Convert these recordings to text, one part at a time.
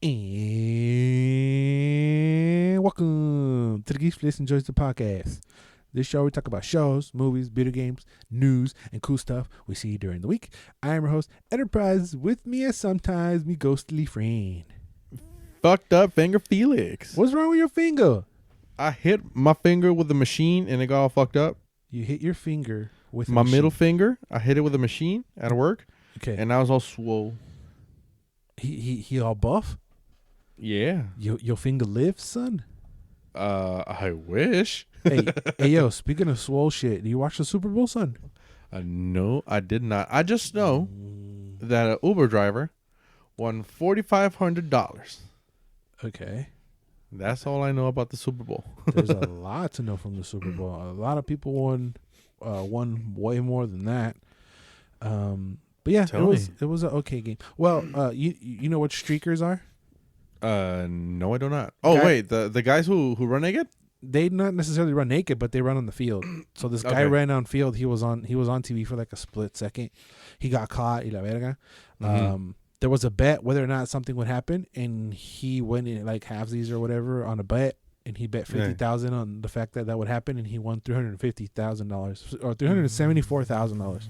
And welcome to the Geeks Place and Joysticks podcast. This show we talk about shows, movies, video games, news, and cool stuff we see during the week. I am your host, Enterprise. With me as sometimes me ghostly friend. Fucked up finger Felix. What's wrong with your finger? I hit my finger with the machine and it got all fucked up. You hit your finger with my machine. middle finger. I hit it with a machine at work. Okay. And I was all swole. He all buff? Yeah. Your finger lives, son? I wish. hey, yo, speaking of swole shit, do you watch the Super Bowl, son? No, I did not. I just know that an Uber driver won $4,500. Okay. That's all I know about the Super Bowl. There's a lot to know from the Super Bowl. A lot of people won way more than that. But yeah, it was an okay game. Well, you know what streakers are? No, I do not. Oh, wait, the guys who run naked? They not necessarily run naked, but they run on the field. So this guy ran on field. He was on TV for like a split second. He got caught. Y la verga. There was a bet whether or not something would happen, and he went in like halvesies or whatever on a bet, and he bet $50,000 on the fact that would happen, and he won $350,000 or $374,000.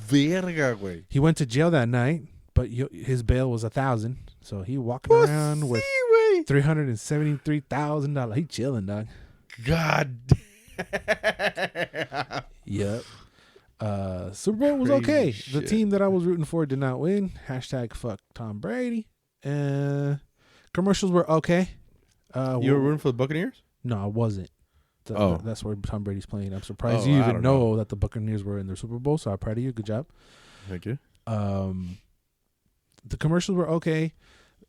Verga, güey. He went to jail that night, but his bail was $1,000, so he walking around with $373,000. He chilling, dog. God. Yep. Super Bowl was okay. Shit. The team that I was rooting for did not win. #fuck Tom Brady. Commercials were okay. You were rooting for the Buccaneers? No, I wasn't. That's where Tom Brady's playing. I'm surprised you even know that the Buccaneers were in their Super Bowl, so I'm proud of you. Good job. Thank you. The commercials were okay.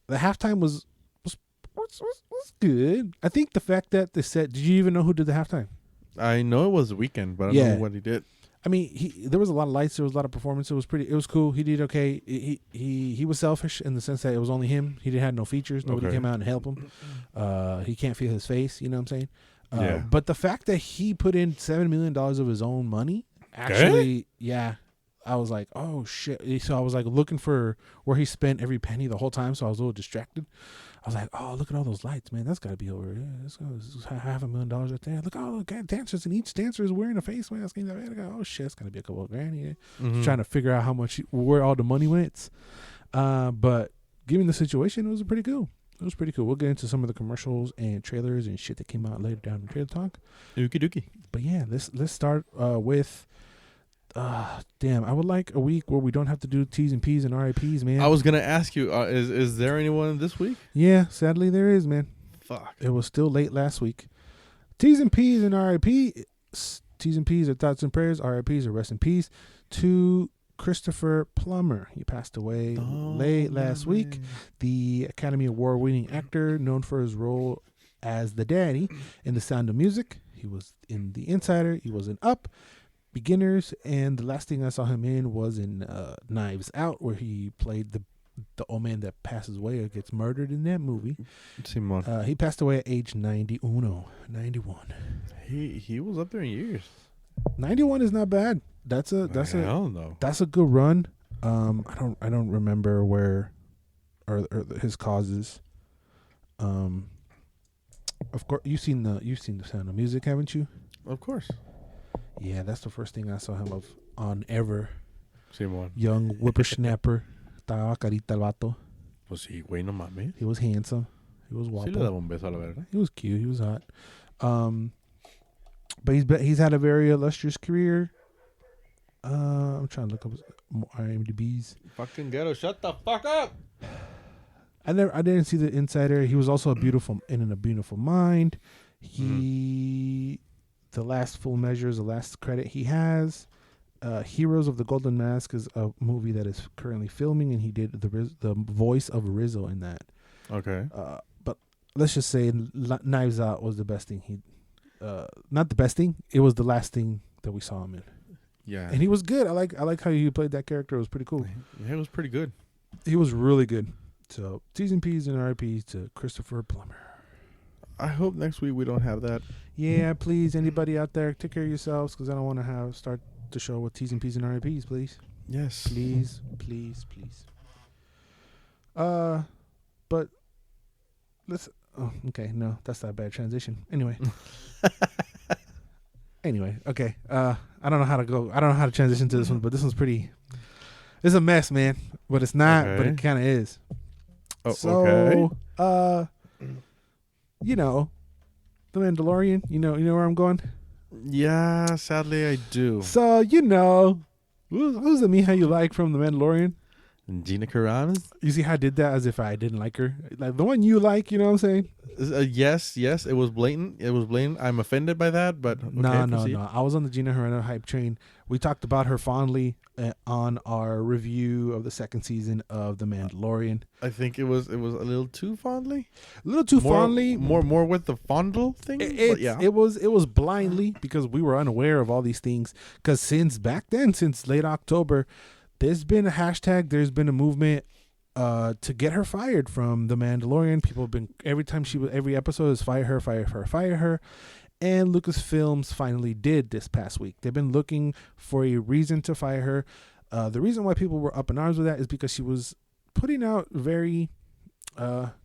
The halftime was good. I think the fact that they said, did you even know who did the halftime? I know it was the Weeknd, but I don't know what he did. I mean, there was a lot of lights. There was a lot of performance. It was cool. He did okay. He was selfish in the sense that it was only him. He didn't have no features. Nobody came out and helped him. He can't feel his face. You know what I'm saying? But the fact that he put in $7 million of his own money, actually, I was like, oh shit. So I was like looking for where he spent every penny the whole time. So I was a little distracted. I was like, oh, look at all those lights, man. That's got to be over. Yeah, this is $500,000 right there. Look, all the dancers, and each dancer is wearing a face mask. Oh, shit, it's going to be a couple of grand. Yeah. Trying to figure out where all the money went. But given the situation, it was pretty cool. We'll get into some of the commercials and trailers and shit that came out later down in Trailer Talk. Okie dokie. But yeah, let's start with... damn, I would like a week where we don't have to do T's and P's and RIPs, man. I was going to ask you, is there anyone this week? Yeah, sadly there is, man. Fuck. It was still late last week. T's and P's and RIPs. T's and P's are thoughts and prayers. RIPs are rest in peace to Christopher Plummer. He passed away late last week. The Academy Award winning actor known for his role as the daddy in The Sound of Music. He was in The Insider. He was in Up, Beginners, and the last thing I saw him in was in Knives Out, where he played the old man that passes away or gets murdered in that movie. He passed away at age 91. He was up there in years. 91 is not bad. That's a good run. I don't remember where or his causes. Of course, you've seen the Sound of Music, haven't you? Of course. Yeah, that's the first thing I saw him on ever. Simón. Young whippersnapper. Estaba carita el vato. Pues sí, güey, no mames. He was handsome. He was guapo. Sí le daba un beso a la verga. He was cute. He was hot. But he's had a very illustrious career. I'm trying to look up IMDb's. Fucking ghetto, shut the fuck up. I didn't see The Insider. He was also in a Beautiful Mind. The Last Full Measure is the last credit he has. Heroes of the Golden Mask is a movie that is currently filming, and he did the voice of Rizzo in that. Okay. But let's just say Knives Out was the best thing not the best thing. It was the last thing that we saw him in. Yeah. And he was good. I like how he played that character. It was pretty cool. Yeah, it was pretty good. He was really good. So T's and P's and RIPs to Christopher Plummer. I hope next week we don't have that. Yeah, please, anybody out there, take care of yourselves, because I don't want to start the show with T's and P's and RIPs, please. Yes. Please. But let's. Oh, okay. No, that's not a bad transition. Anyway. Anyway, okay. I don't know how to go. I don't know how to transition to this one, but this one's pretty. It's a mess, man. But it's not. But it kind of is. Oh, so, you know, the Mandalorian. You know where I'm going. Yeah, sadly I do. So who's the Mija you like from the Mandalorian? Gina Carano? You see how I did that as if I didn't like her? Like the one you like, you know what I'm saying? Yes, it was blatant. I'm offended by that, but okay, no. I was on the Gina Carano hype train. We talked about her fondly on our review of the second season of The Mandalorian. I think it was a little too fondly. A little too fondly. More with the fondle thing. It was blindly because we were unaware of all these things. Because since late October, there's been a hashtag, there's been a movement to get her fired from The Mandalorian. People have been, every episode is fire her. And Lucasfilms finally did this past week. They've been looking for a reason to fire her. The reason why people were up in arms with that is because she was putting out very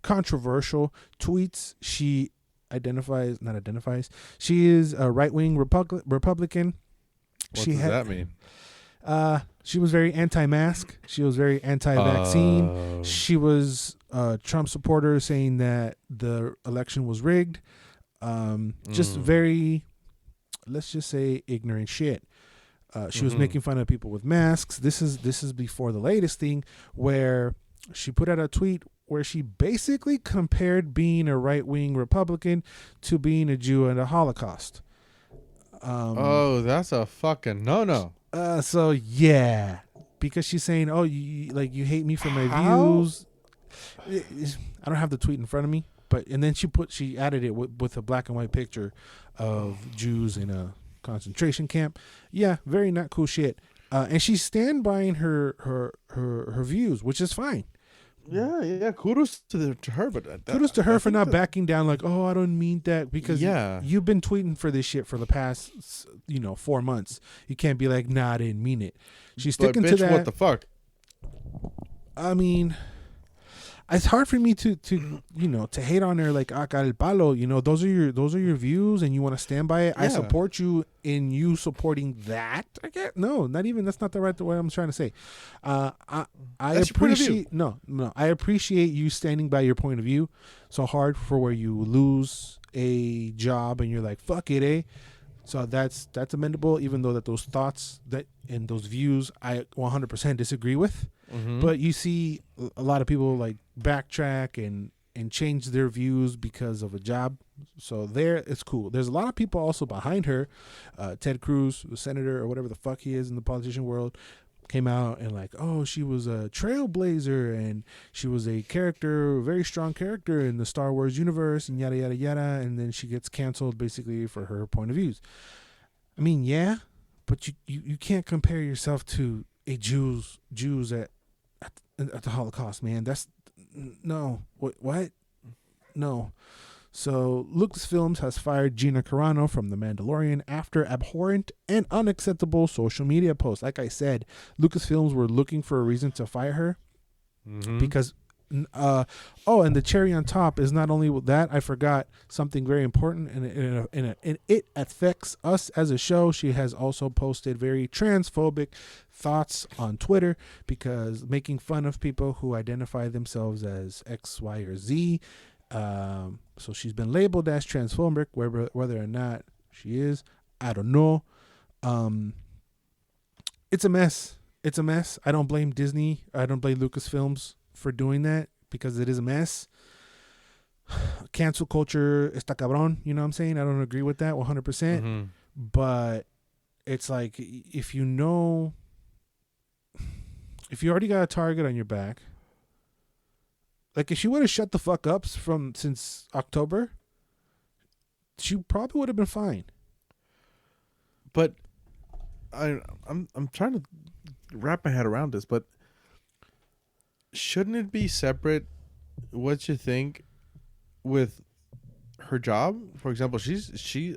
controversial tweets. She she is a right-wing Republican. What does that mean? She was very anti-mask. She was very anti-vaccine. She was a Trump supporter saying that the election was rigged. Just very, let's just say, ignorant shit. She was making fun of people with masks. This is before the latest thing where she put out a tweet where she basically compared being a right-wing Republican to being a Jew in the Holocaust. That's a fucking no. So yeah, because she's saying, "Oh, you hate me for my views." I don't have the tweet in front of me, and then she added it with a black and white picture of Jews in a concentration camp. Yeah, very not cool shit. And she's stand by her views, which is fine. Yeah. Kudos to her, but kudos to her for not backing down. Like, oh, I don't mean that, because you've been tweeting for this shit for the past 4 months. You can't be like, nah, I didn't mean it. She's sticking to that. What the fuck? I mean, it's hard for me to hate on her like acá el palo. Those are your views, and you want to stand by it. Yeah. I support you in you supporting that. I get not even, that's not the right way I'm trying to say. I appreciate I appreciate you standing by your point of view so hard for where you lose a job and you're like, fuck it, eh? So that's amendable, even though that those thoughts and those views I 100% disagree with. Mm-hmm. But you see a lot of people like backtrack and change their views because of a job. So it's cool. There's a lot of people also behind her. Ted Cruz, the senator or whatever the fuck he is in the politician world, came out and like, oh, she was a trailblazer and she was a very strong character in the Star Wars universe and yada, yada, yada. And then she gets canceled basically for her point of views. I mean, yeah, but you can't compare yourself to a Jews at the Holocaust, man. That's no. What? No. So Lucasfilms has fired Gina Carano from The Mandalorian after abhorrent and unacceptable social media posts. Like I said, Lucasfilms were looking for a reason to fire her because and the cherry on top is not only that, I forgot something very important, and it affects us as a show. She has also posted very transphobic thoughts on Twitter, because making fun of people who identify themselves as X, Y, or Z. So she's been labeled as transphobic, whether or not she is, I don't know. It's a mess. I don't blame Disney. I don't blame Lucasfilms for doing that, because it is a mess. Cancel culture está cabrón, you know what I'm saying? I don't agree with that 100%. But it's like, if you already got a target on your back, like if she would have shut the fuck up since October, she probably would have been fine. But I'm trying to wrap my head around this, but shouldn't it be separate what you think with her job? For example, she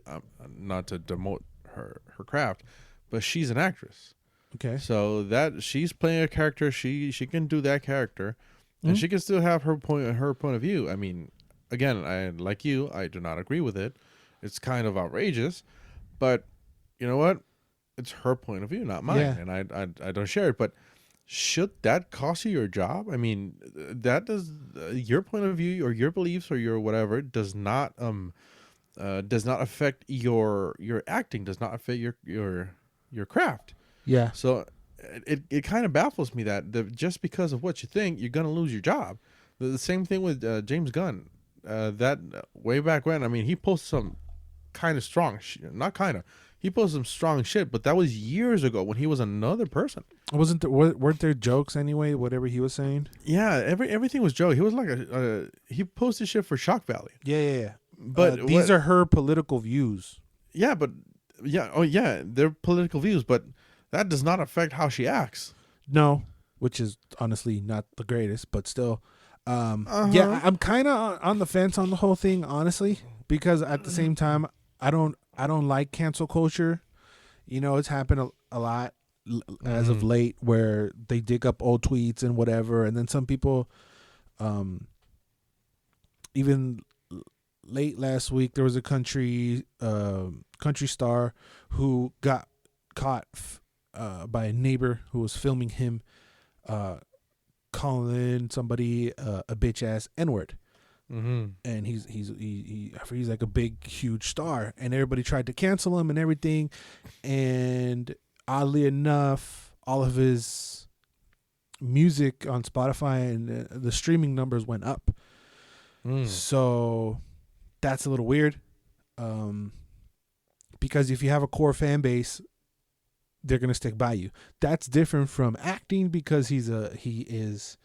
not to demote her craft, but she's an actress. Okay. So that she's playing a character, she can do that character, and she can still have her point of view. I mean, again, I like you, I do not agree with it. It's kind of outrageous, but you know what? It's her point of view, not mine, Yeah. and I don't share it. But should that cost you your job? I mean, that does your point of view or your beliefs or your whatever does not affect your acting, does not affect your craft. Yeah. So it kind of baffles me that just because of what you think, you're gonna lose your job. The same thing with James Gunn. That way back when, I mean, he posted some kind of strong, not kind of. He posted some strong shit, but that was years ago when he was another person. Weren't there jokes anyway? Whatever he was saying. Yeah, everything was joke. He was like he posted shit for shock value. Yeah. But these are her political views. Yeah, but they're political views, but that does not affect how she acts. No, which is honestly not the greatest, but still. Yeah, I'm kind of on the fence on the whole thing, honestly, because at the same time, I don't like cancel culture. You know, it's happened a lot as of late where they dig up old tweets and whatever, and then some people, even late last week, there was a country star who got caught by a neighbor who was filming him calling somebody a bitch ass N-word. And he's like a big huge star, and everybody tried to cancel him and everything, and oddly enough, all of his music on Spotify and the streaming numbers went up. So that's a little weird, because if you have a core fan base, they're gonna stick by you. That's different from acting, because he is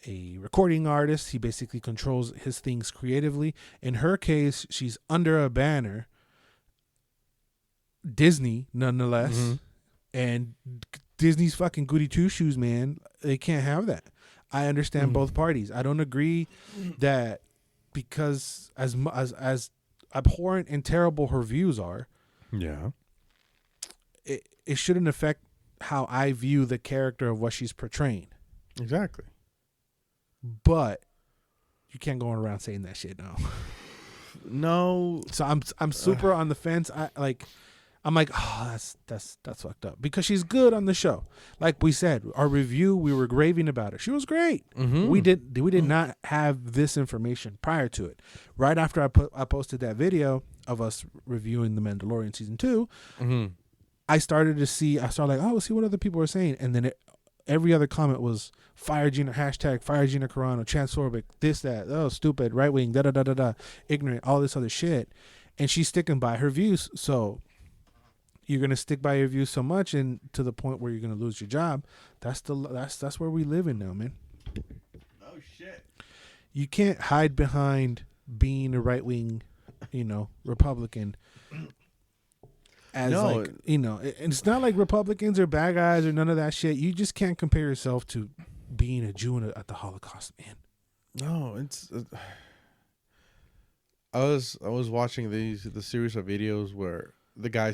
a recording artist. He basically controls his things creatively. In her case, she's under a banner, Disney nonetheless, and Disney's fucking goody two shoes, man. They can't have that. I understand both parties. I don't agree that because as abhorrent and terrible her views are, it shouldn't affect how I view the character of what she's portraying. Exactly. But you can't go around saying that shit now. No. So I'm super on the fence. I'm like, oh, that's fucked up, because she's good on the show. Like we said, our review, we were raving about her. She was great. We did not have this information prior to it. Right after I posted that video of us reviewing The Mandalorian season 2, I started like, oh, let's see what other people are saying, and then every other comment was fire Gina, hashtag fire Gina Carano, transphobic, this, that, oh, stupid, right wing, da da da da da, ignorant, all this other shit. And she's sticking by her views. So you're gonna stick by your views so much, and to the point where you're gonna lose your job. That's where we live in now, man. Oh shit. You can't hide behind being a right wing, Republican. It's not like Republicans are bad guys or none of that shit. You just can't compare yourself to being a Jew at the Holocaust, man. No, it's. I was watching the series of videos where the guy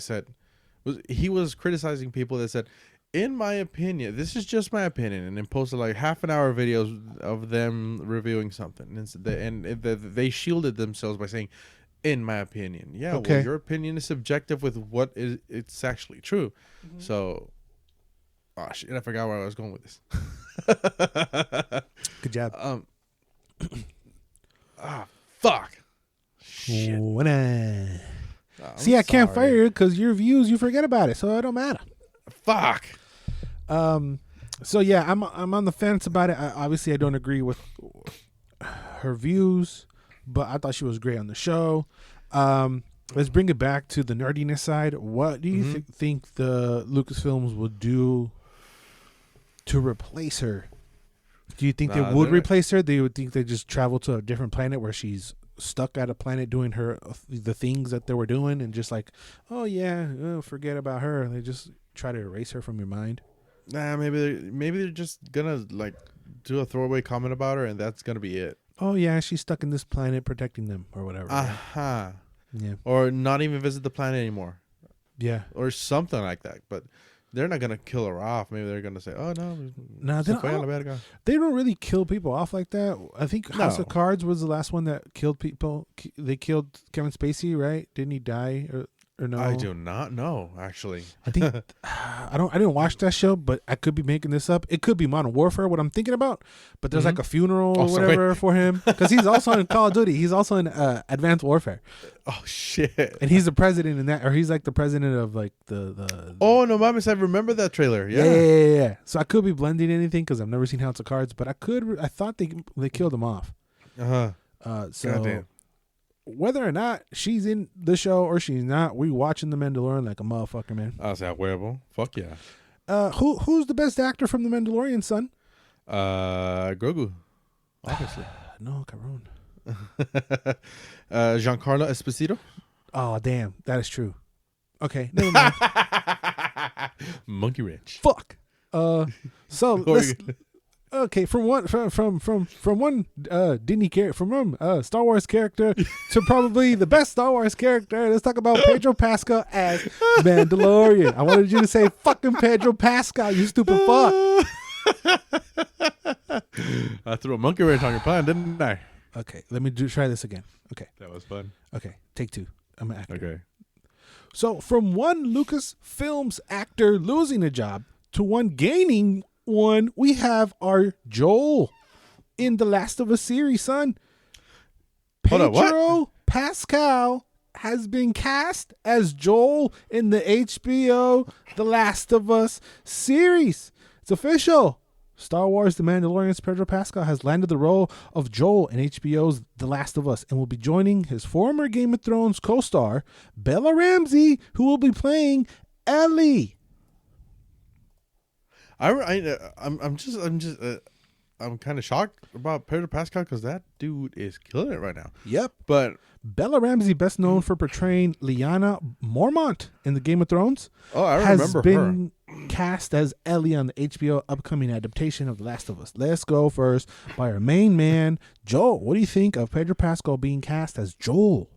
he was criticizing people that said, in my opinion, this is just my opinion, and then posted like half an hour videos of them reviewing something, and they shielded themselves by saying, in my opinion. Yeah, okay. Well, your opinion is subjective with what it's actually true. So, oh shit, I forgot where I was going with this. Good job. Fuck. Shit. See, I can't fire you because your views, you forget about it, so it don't matter. Fuck. So yeah, I'm on the fence about it. Obviously, I don't agree with her views, but I thought she was great on the show. Let's bring it back to the nerdiness side. What do you think the Lucasfilms would do to replace her? Do you think they would replace her? They would think they just travel to a different planet where she's stuck at a planet doing the things that they were doing, and just like, oh yeah, forget about her. They just try to erase her from your mind. Nah, maybe they're just gonna like do a throwaway comment about her, and that's gonna be it. Oh yeah, she's stuck in this planet protecting them or whatever. Yeah. Or not even visit the planet anymore. Yeah. Or something like that. But they're not gonna kill her off. Maybe they're gonna say, "Oh no, they don't really kill people off like that." I think House of Cards was the last one that killed people. They killed Kevin Spacey, right? Didn't he die or no? I do not know. Actually, I think I didn't watch that show, but I could be making this up. It could be Modern Warfare, what I'm thinking about. But there's like a funeral or whatever for him because he's also in Call of Duty. He's also in Advanced Warfare. Oh shit! And he's the president in that, or he's like the president of like the. Oh no, mames! I remember that trailer. Yeah. So I could be blending anything because I've never seen House of Cards, but I thought they killed him off. So. Goddamn. Whether or not she's in the show or she's not, we watching The Mandalorian like a motherfucker, man. I was at huevo. Fuck yeah. Who's the best actor from The Mandalorian, son? Grogu, obviously. No, Carano. Giancarlo Esposito. Oh damn, that is true. Okay, never mind. Monkey Wrench. Fuck. So let's. Okay, from one Disney character, from Star Wars character to probably the best Star Wars character. Let's talk about Pedro Pascal as Mandalorian. I wanted you to say fucking Pedro Pascal, you stupid fuck. I threw a monkey wrench on your plan, didn't I? Okay, let me try this again. Okay, that was fun. Okay, take two. I'm an actor. Okay. So from one Lucasfilms actor losing a job to one gaining one, we have our Joel in the Last of Us series, son. Pedro Pascal has been cast as Joel in the HBO The Last of Us series. It's official. Star Wars The Mandalorian's Pedro Pascal has landed the role of Joel in HBO's The Last of Us and will be joining his former Game of Thrones co-star Bella Ramsey, who will be playing Ellie. I'm kind of shocked about Pedro Pascal because that dude is killing it right now. Yep. But Bella Ramsey, best known for portraying Lyanna Mormont in the Game of Thrones, has been cast as Ellie on the HBO upcoming adaptation of The Last of Us. Let's go first by our main man, Joel. What do you think of Pedro Pascal being cast as Joel?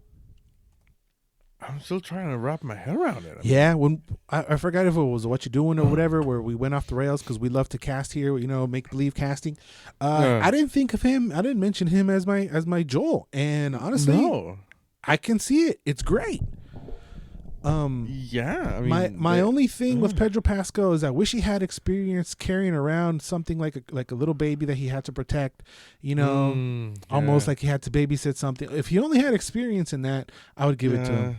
I'm still trying to wrap my head around it. When I forgot if it was What You Doing or whatever, where we went off the rails because we love to cast here, make believe casting. I didn't think of him. I didn't mention him as my Joel, and honestly, I can see it. It's great. I mean, my only thing with Pedro Pascal is I wish he had experience carrying around something like a little baby that he had to protect, almost like he had to babysit something. If he only had experience in that, I would give it to him.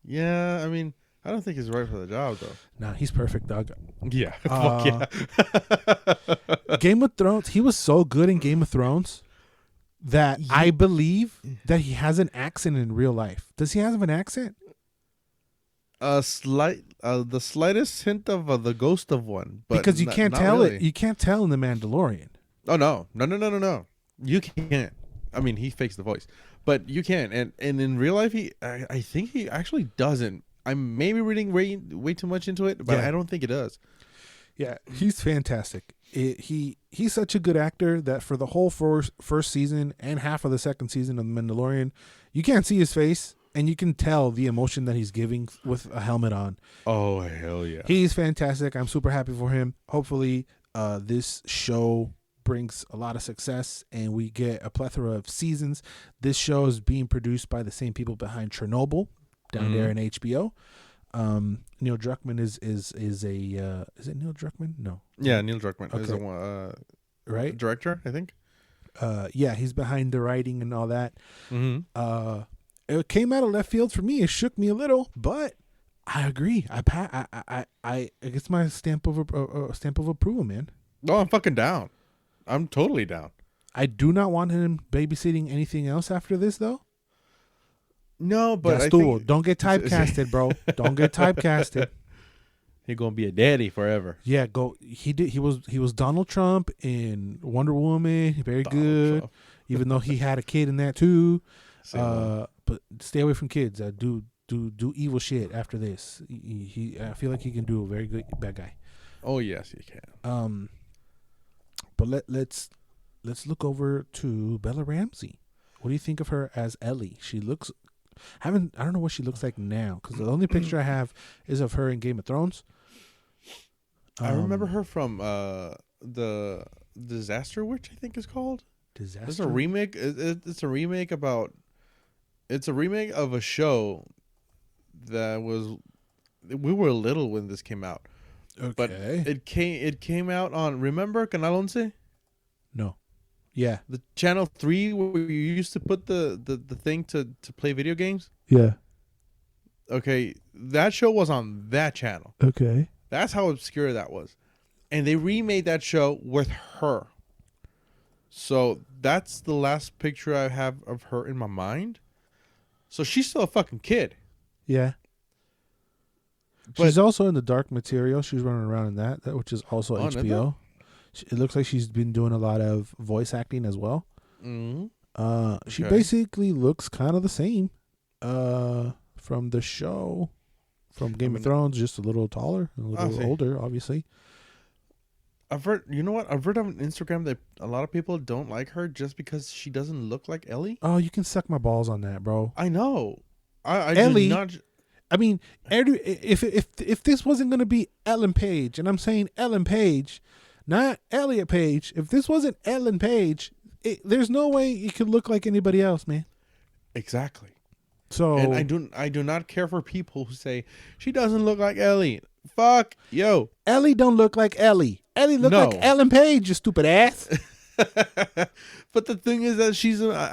Yeah, I mean, I don't think he's right for the job though. Nah, he's perfect, dog. Yeah, fuck yeah. Game of Thrones. He was so good in Game of Thrones that I believe that he has an accent in real life. Does he have an accent? The slightest hint of the ghost of one, but because you can't tell really. it. You can't tell in The Mandalorian. Oh no! You can't. I mean, he fakes the voice, but you can. And in real life, I think he actually doesn't. I'm maybe reading way too much into it, but I don't think it does. Yeah, he's fantastic. He's such a good actor that for the whole first season and half of the second season of The Mandalorian, you can't see his face. And you can tell the emotion that he's giving with a helmet on. Oh, hell yeah. He's fantastic. I'm super happy for him. Hopefully, this show brings a lot of success and we get a plethora of seasons. This show is being produced by the same people behind Chernobyl down there in HBO. Neil Druckmann is a is it Neil Druckmann? No. Yeah, Neil Druckmann is right? Director, I think. Yeah, he's behind the writing and all that. It came out of left field for me. It shook me a little, but I agree. I it's my stamp of approval, man. No, I'm fucking down. I'm totally down. I do not want him babysitting anything else after this, though. No, but I think don't get typecasted, bro. Don't get typecasted. He's gonna be a daddy forever. Yeah, go. He was Donald Trump in Wonder Woman. Very good. Trump. Even though he had a kid in that too. But stay away from kids. Do evil shit after this. I feel like he can do a very good bad guy. Oh yes, he can. But let's look over to Bella Ramsey. What do you think of her as Ellie? She looks. I don't know what she looks like now because the only picture I have is of her in Game of Thrones. I remember her from the Disaster Witch, I think it's called. Disaster. It's a remake. It's a remake about. It's a remake of a show that was. We were little when this came out. Okay. But it came out on. Remember Canal 11? No. Yeah. The Channel 3 where you used to put the thing to play video games. Yeah. Okay, that show was on that channel. Okay. That's how obscure that was. And they remade that show with her. So that's the last picture I have of her in my mind. So she's still a fucking kid. Yeah. But she's also in the Dark Material. She's running around in that which is also HBO. It looks like she's been doing a lot of voice acting as well. Mm-hmm. She basically looks kind of the same from the show, from Game of Thrones, just a little taller, a little older, obviously. I've heard, you know what? I've heard on Instagram that a lot of people don't like her just because she doesn't look like Ellie. Oh, you can suck my balls on that, bro. I know. I Ellie, do not. I mean, if this wasn't going to be Ellen Page, and I'm saying Ellen Page, not Elliot Page. If this wasn't Ellen Page, there's no way it could look like anybody else, man. Exactly. So, and I do not care for people who say she doesn't look like Ellie. Fuck yo. Ellie don't look like Ellie. Ellie look like Ellen Page, you stupid ass. But the thing is that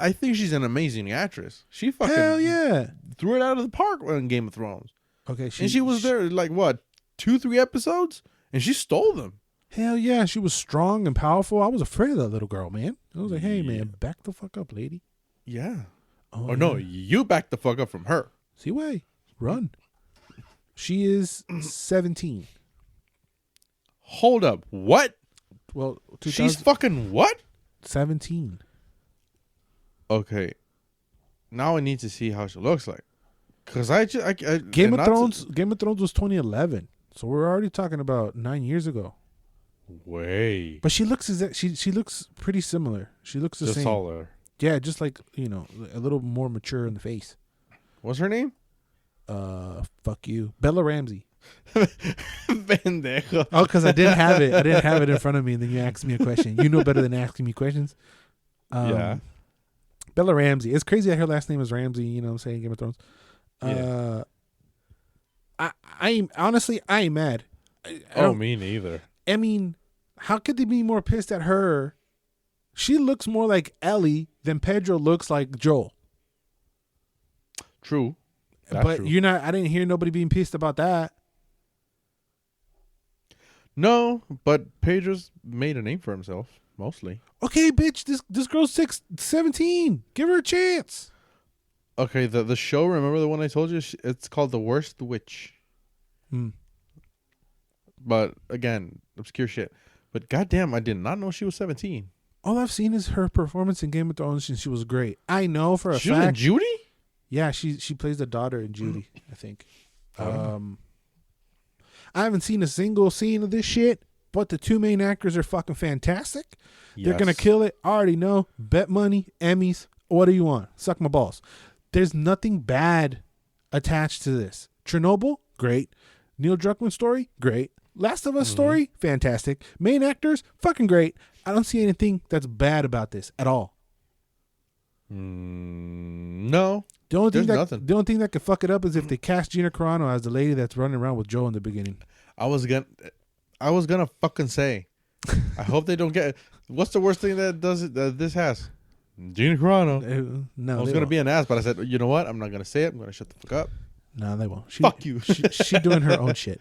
I think she's an amazing actress. She fucking hell yeah threw it out of the park on Game of Thrones. Okay, and she was there like what 2-3 episodes, and she stole them. Hell yeah, she was strong and powerful. I was afraid of that little girl, man. I was like, hey man, back the fuck up, lady. Yeah. Oh, or no, you back the fuck up from her. See way, run. She is 17. Hold up, what? Well, she's fucking what? 17. Okay, now I need to see how she looks like, cause Game of Thrones was 2011, so we're already talking about 9 years ago. Way, but she looks she looks pretty similar. She looks the same. Just taller. Yeah, just like a little more mature in the face. What's her name? Fuck you, Bella Ramsey. Pendejo. Oh, because I didn't have it. I didn't have it in front of me, and then you asked me a question. You know better than asking me questions. Yeah. Bella Ramsey. It's crazy that her last name is Ramsey. You know what I'm saying? Game of Thrones. I honestly ain't mad. Me neither. I mean, how could they be more pissed at her? She looks more like Ellie than Pedro looks like Joel. True. But you're not. I didn't hear nobody being pissed about that. No, but Pedro's made a name for himself, mostly. Okay, bitch, this girl's 17. Give her a chance. Okay, the show, remember the one I told you? It's called The Worst Witch. But, again, obscure shit. But, goddamn, I did not know she was 17. All I've seen is her performance in Game of Thrones, and she was great. I know for a fact. She was in Judy? Yeah, she plays the daughter in Judy, I think. I haven't seen a single scene of this shit, but the two main actors are fucking fantastic. Yes. They're going to kill it. I already know. Bet money, Emmys, what do you want? Suck my balls. There's nothing bad attached to this. Chernobyl, great. Neil Druckmann story, great. Last of Us story, fantastic. Main actors, fucking great. I don't see anything that's bad about this at all. No. The only thing that could fuck it up is if they cast Gina Carano as the lady that's running around with Joe in the beginning. I was gonna fucking say, I hope they don't get. What's the worst thing that does it? That this has Gina Carano. No, I was gonna be an ass, but I said, you know what? I'm not gonna say it. I'm gonna shut the fuck up. No, they won't. Fuck you. She doing her own shit.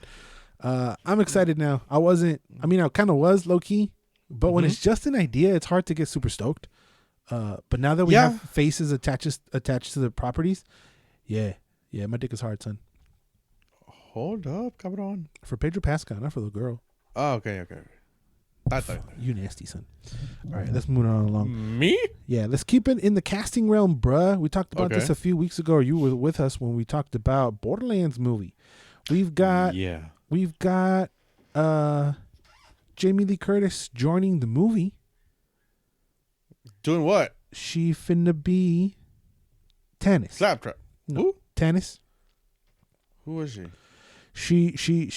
I'm excited now. I kind of was low key, but when it's just an idea, it's hard to get super stoked. But now that we have faces attached to the properties, yeah, my dick is hard, son. Hold up, cabron. For Pedro Pascal, not for the girl. Oh, okay. You nasty, son. All right, let's move on along. Me? Yeah, let's keep it in the casting realm, bruh. We talked about this a few weeks ago. Or you were with us when we talked about Borderlands movie. We've got Jamie Lee Curtis joining the movie. Doing what? She finna be Tannis. Slaptrap. No. Who? Tannis. Who is she? She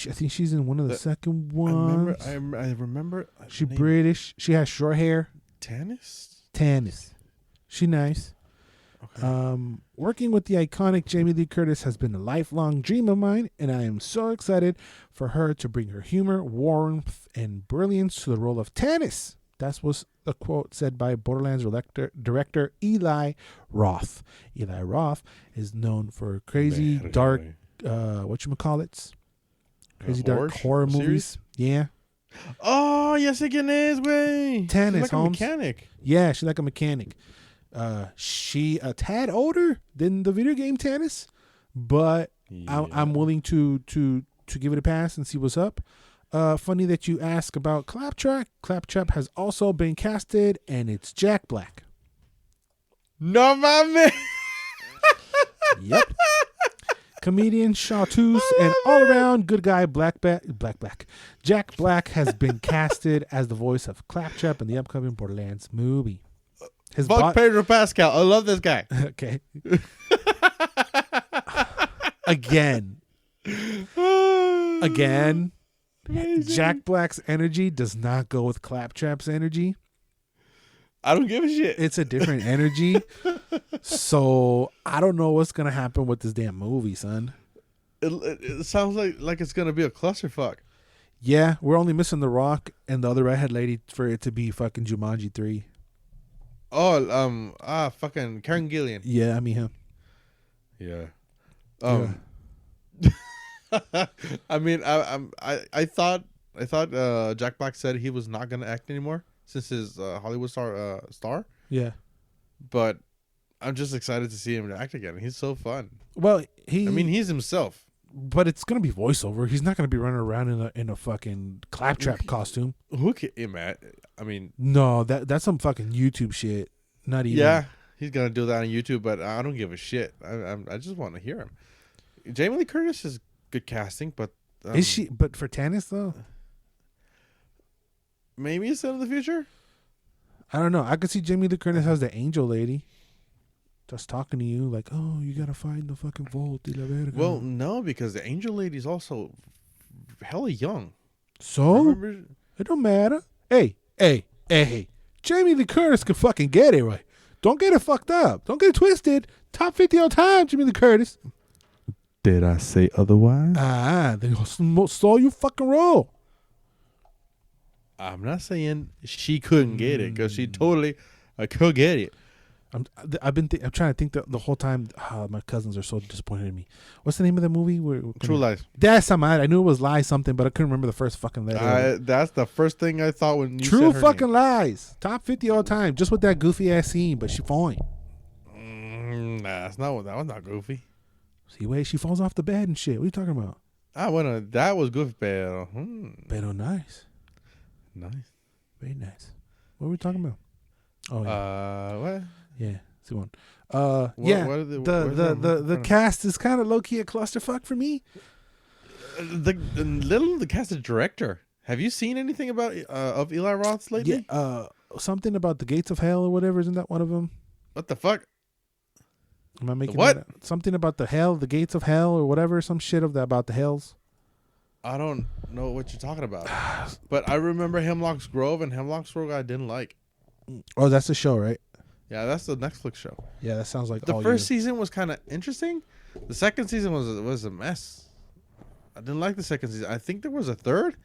I think she's in one of the second ones. I remember. She British. She has short hair. Tannis. She nice. Okay. Working with the iconic Jamie Lee Curtis has been a lifelong dream of mine, and I am so excited for her to bring her humor, warmth, and brilliance to the role of Tannis. That was a quote said by Borderlands director Eli Roth. Eli Roth is known for crazy dark, whatchamacallits? Crazy dark horror movies. Yeah. Oh, yes, it is, way. Tannis, she's like a mechanic. Yeah, she's like a mechanic. She a tad older than the video game Tannis, but yeah. I'm willing to give it a pass and see what's up. Funny that you ask about Claptrap. Claptrap has also been casted, and it's Jack Black. No, my man. Yep. Comedian, chartreuse, and all-around good guy Black. Jack Black has been casted as the voice of Claptrap in the upcoming Borderlands movie. Fuck Pedro Pascal. I love this guy. Okay. Again. Crazy. Jack Black's energy does not go with Claptrap's energy. I don't give a shit. It's a different energy. So I don't know what's gonna happen with this damn movie, son. It sounds like it's gonna be a clusterfuck. Yeah, we're only missing The Rock and the other redhead lady for it to be fucking Jumanji 3. Oh, fucking Karen Gillian. Yeah, I mean him. Yeah. I mean, I thought Jack Black said he was not gonna act anymore since his Hollywood star. Yeah. But I'm just excited to see him act again. He's so fun. Well, he's himself. But it's gonna be voiceover. He's not gonna be running around in a fucking Claptrap costume. Who can Matt? I mean, no, that's some fucking YouTube shit. Not even. Yeah, he's gonna do that on YouTube, but I don't give a shit. I just want to hear him. Jamie Lee Curtis is good casting, but is she? But for Tannis though, maybe it's in the future. I don't know. I could see Jamie Lee Curtis as the angel lady, just talking to you like, "Oh, you gotta find the fucking vault de la verga." Well, no, because the angel lady's also hella young. So it don't matter. Hey. Jamie Lee Curtis can fucking get it right. Don't get it fucked up. Don't get it twisted. Top 50 all time, Jamie Lee Curtis. Did I say otherwise? Then saw you fucking roll. I'm not saying she couldn't get it because she totally could get it. I'm trying to think the whole time. My cousins are so disappointed in me. What's the name of the movie? True Lies. That's something. I knew it was Lies something, but I couldn't remember the first fucking letter. That's the first thing I thought when you True said her fucking name. Lies. Top 50 all time. Just with that goofy ass scene, but she fine. Nah, that was not goofy. See, wait, she falls off the bed and shit. What are you talking about? That was goofy, pero. Pero nice. Nice. Very nice. What were we talking about? Oh yeah. What? Yeah, see one. Yeah. The cast is kind of low key a clusterfuck for me. The cast of director. Have you seen anything about of Eli Roth lately? Yeah. Something about the Gates of Hell or whatever. Isn't that one of them? What the fuck? Am I making what? Something about the Gates of Hell or whatever. Some shit about the hells. I don't know what you're talking about. But I remember Hemlock's Grove, and Hemlock's Grove I didn't like. Oh, that's the show, right? Yeah, that's the Netflix show. Yeah, that sounds like the first season was kind of interesting. The second season was a mess. I didn't like the second season. I think there was a third,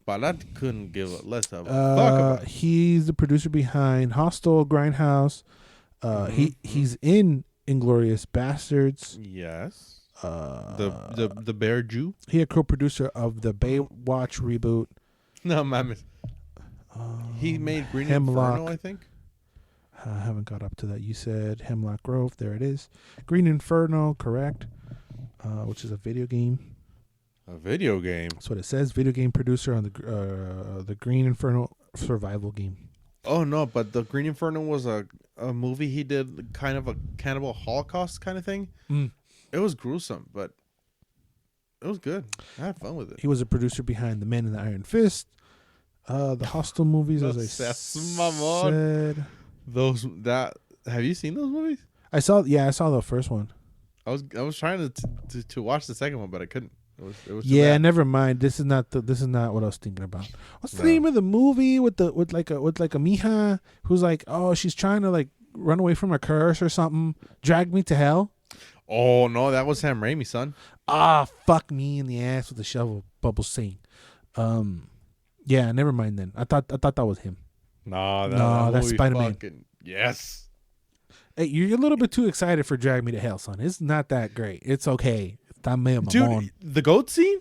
but I couldn't give a less of a fuck about it. He's the producer behind Hostel, Grindhouse. He's in Inglourious Bastards. Yes. The Bear Jew. He a co-producer of the Baywatch reboot. No, mames. He made Green Inferno, I think. I haven't got up to that. You said Hemlock Grove. There it is. Green Inferno, correct. Which is a video game. A video game? That's what it says. Video game producer on the Green Inferno survival game. Oh, no, but the Green Inferno was a movie he did, kind of a cannibal holocaust kind of thing. It was gruesome, but it was good. I had fun with it. He was a producer behind The Man in the Iron Fist, the Hostel movies, as I said. Have you seen those movies? I saw the first one. I was trying to watch the second one, but I couldn't. It was yeah, never mind. This is not what I was thinking about. What's the name of the movie with like a mija who's like, oh, she's trying to like run away from a curse or something? Drag Me to Hell. Oh no, that was Sam Raimi, son. Ah, fuck me in the ass with a shovel. Bubble Sing. Yeah, never mind then. I thought that was him. No, that's Spider-Man. Yes. Hey, you're a little bit too excited for Drag Me to Hell, son. It's not that great. It's okay. Dude, the goat scene?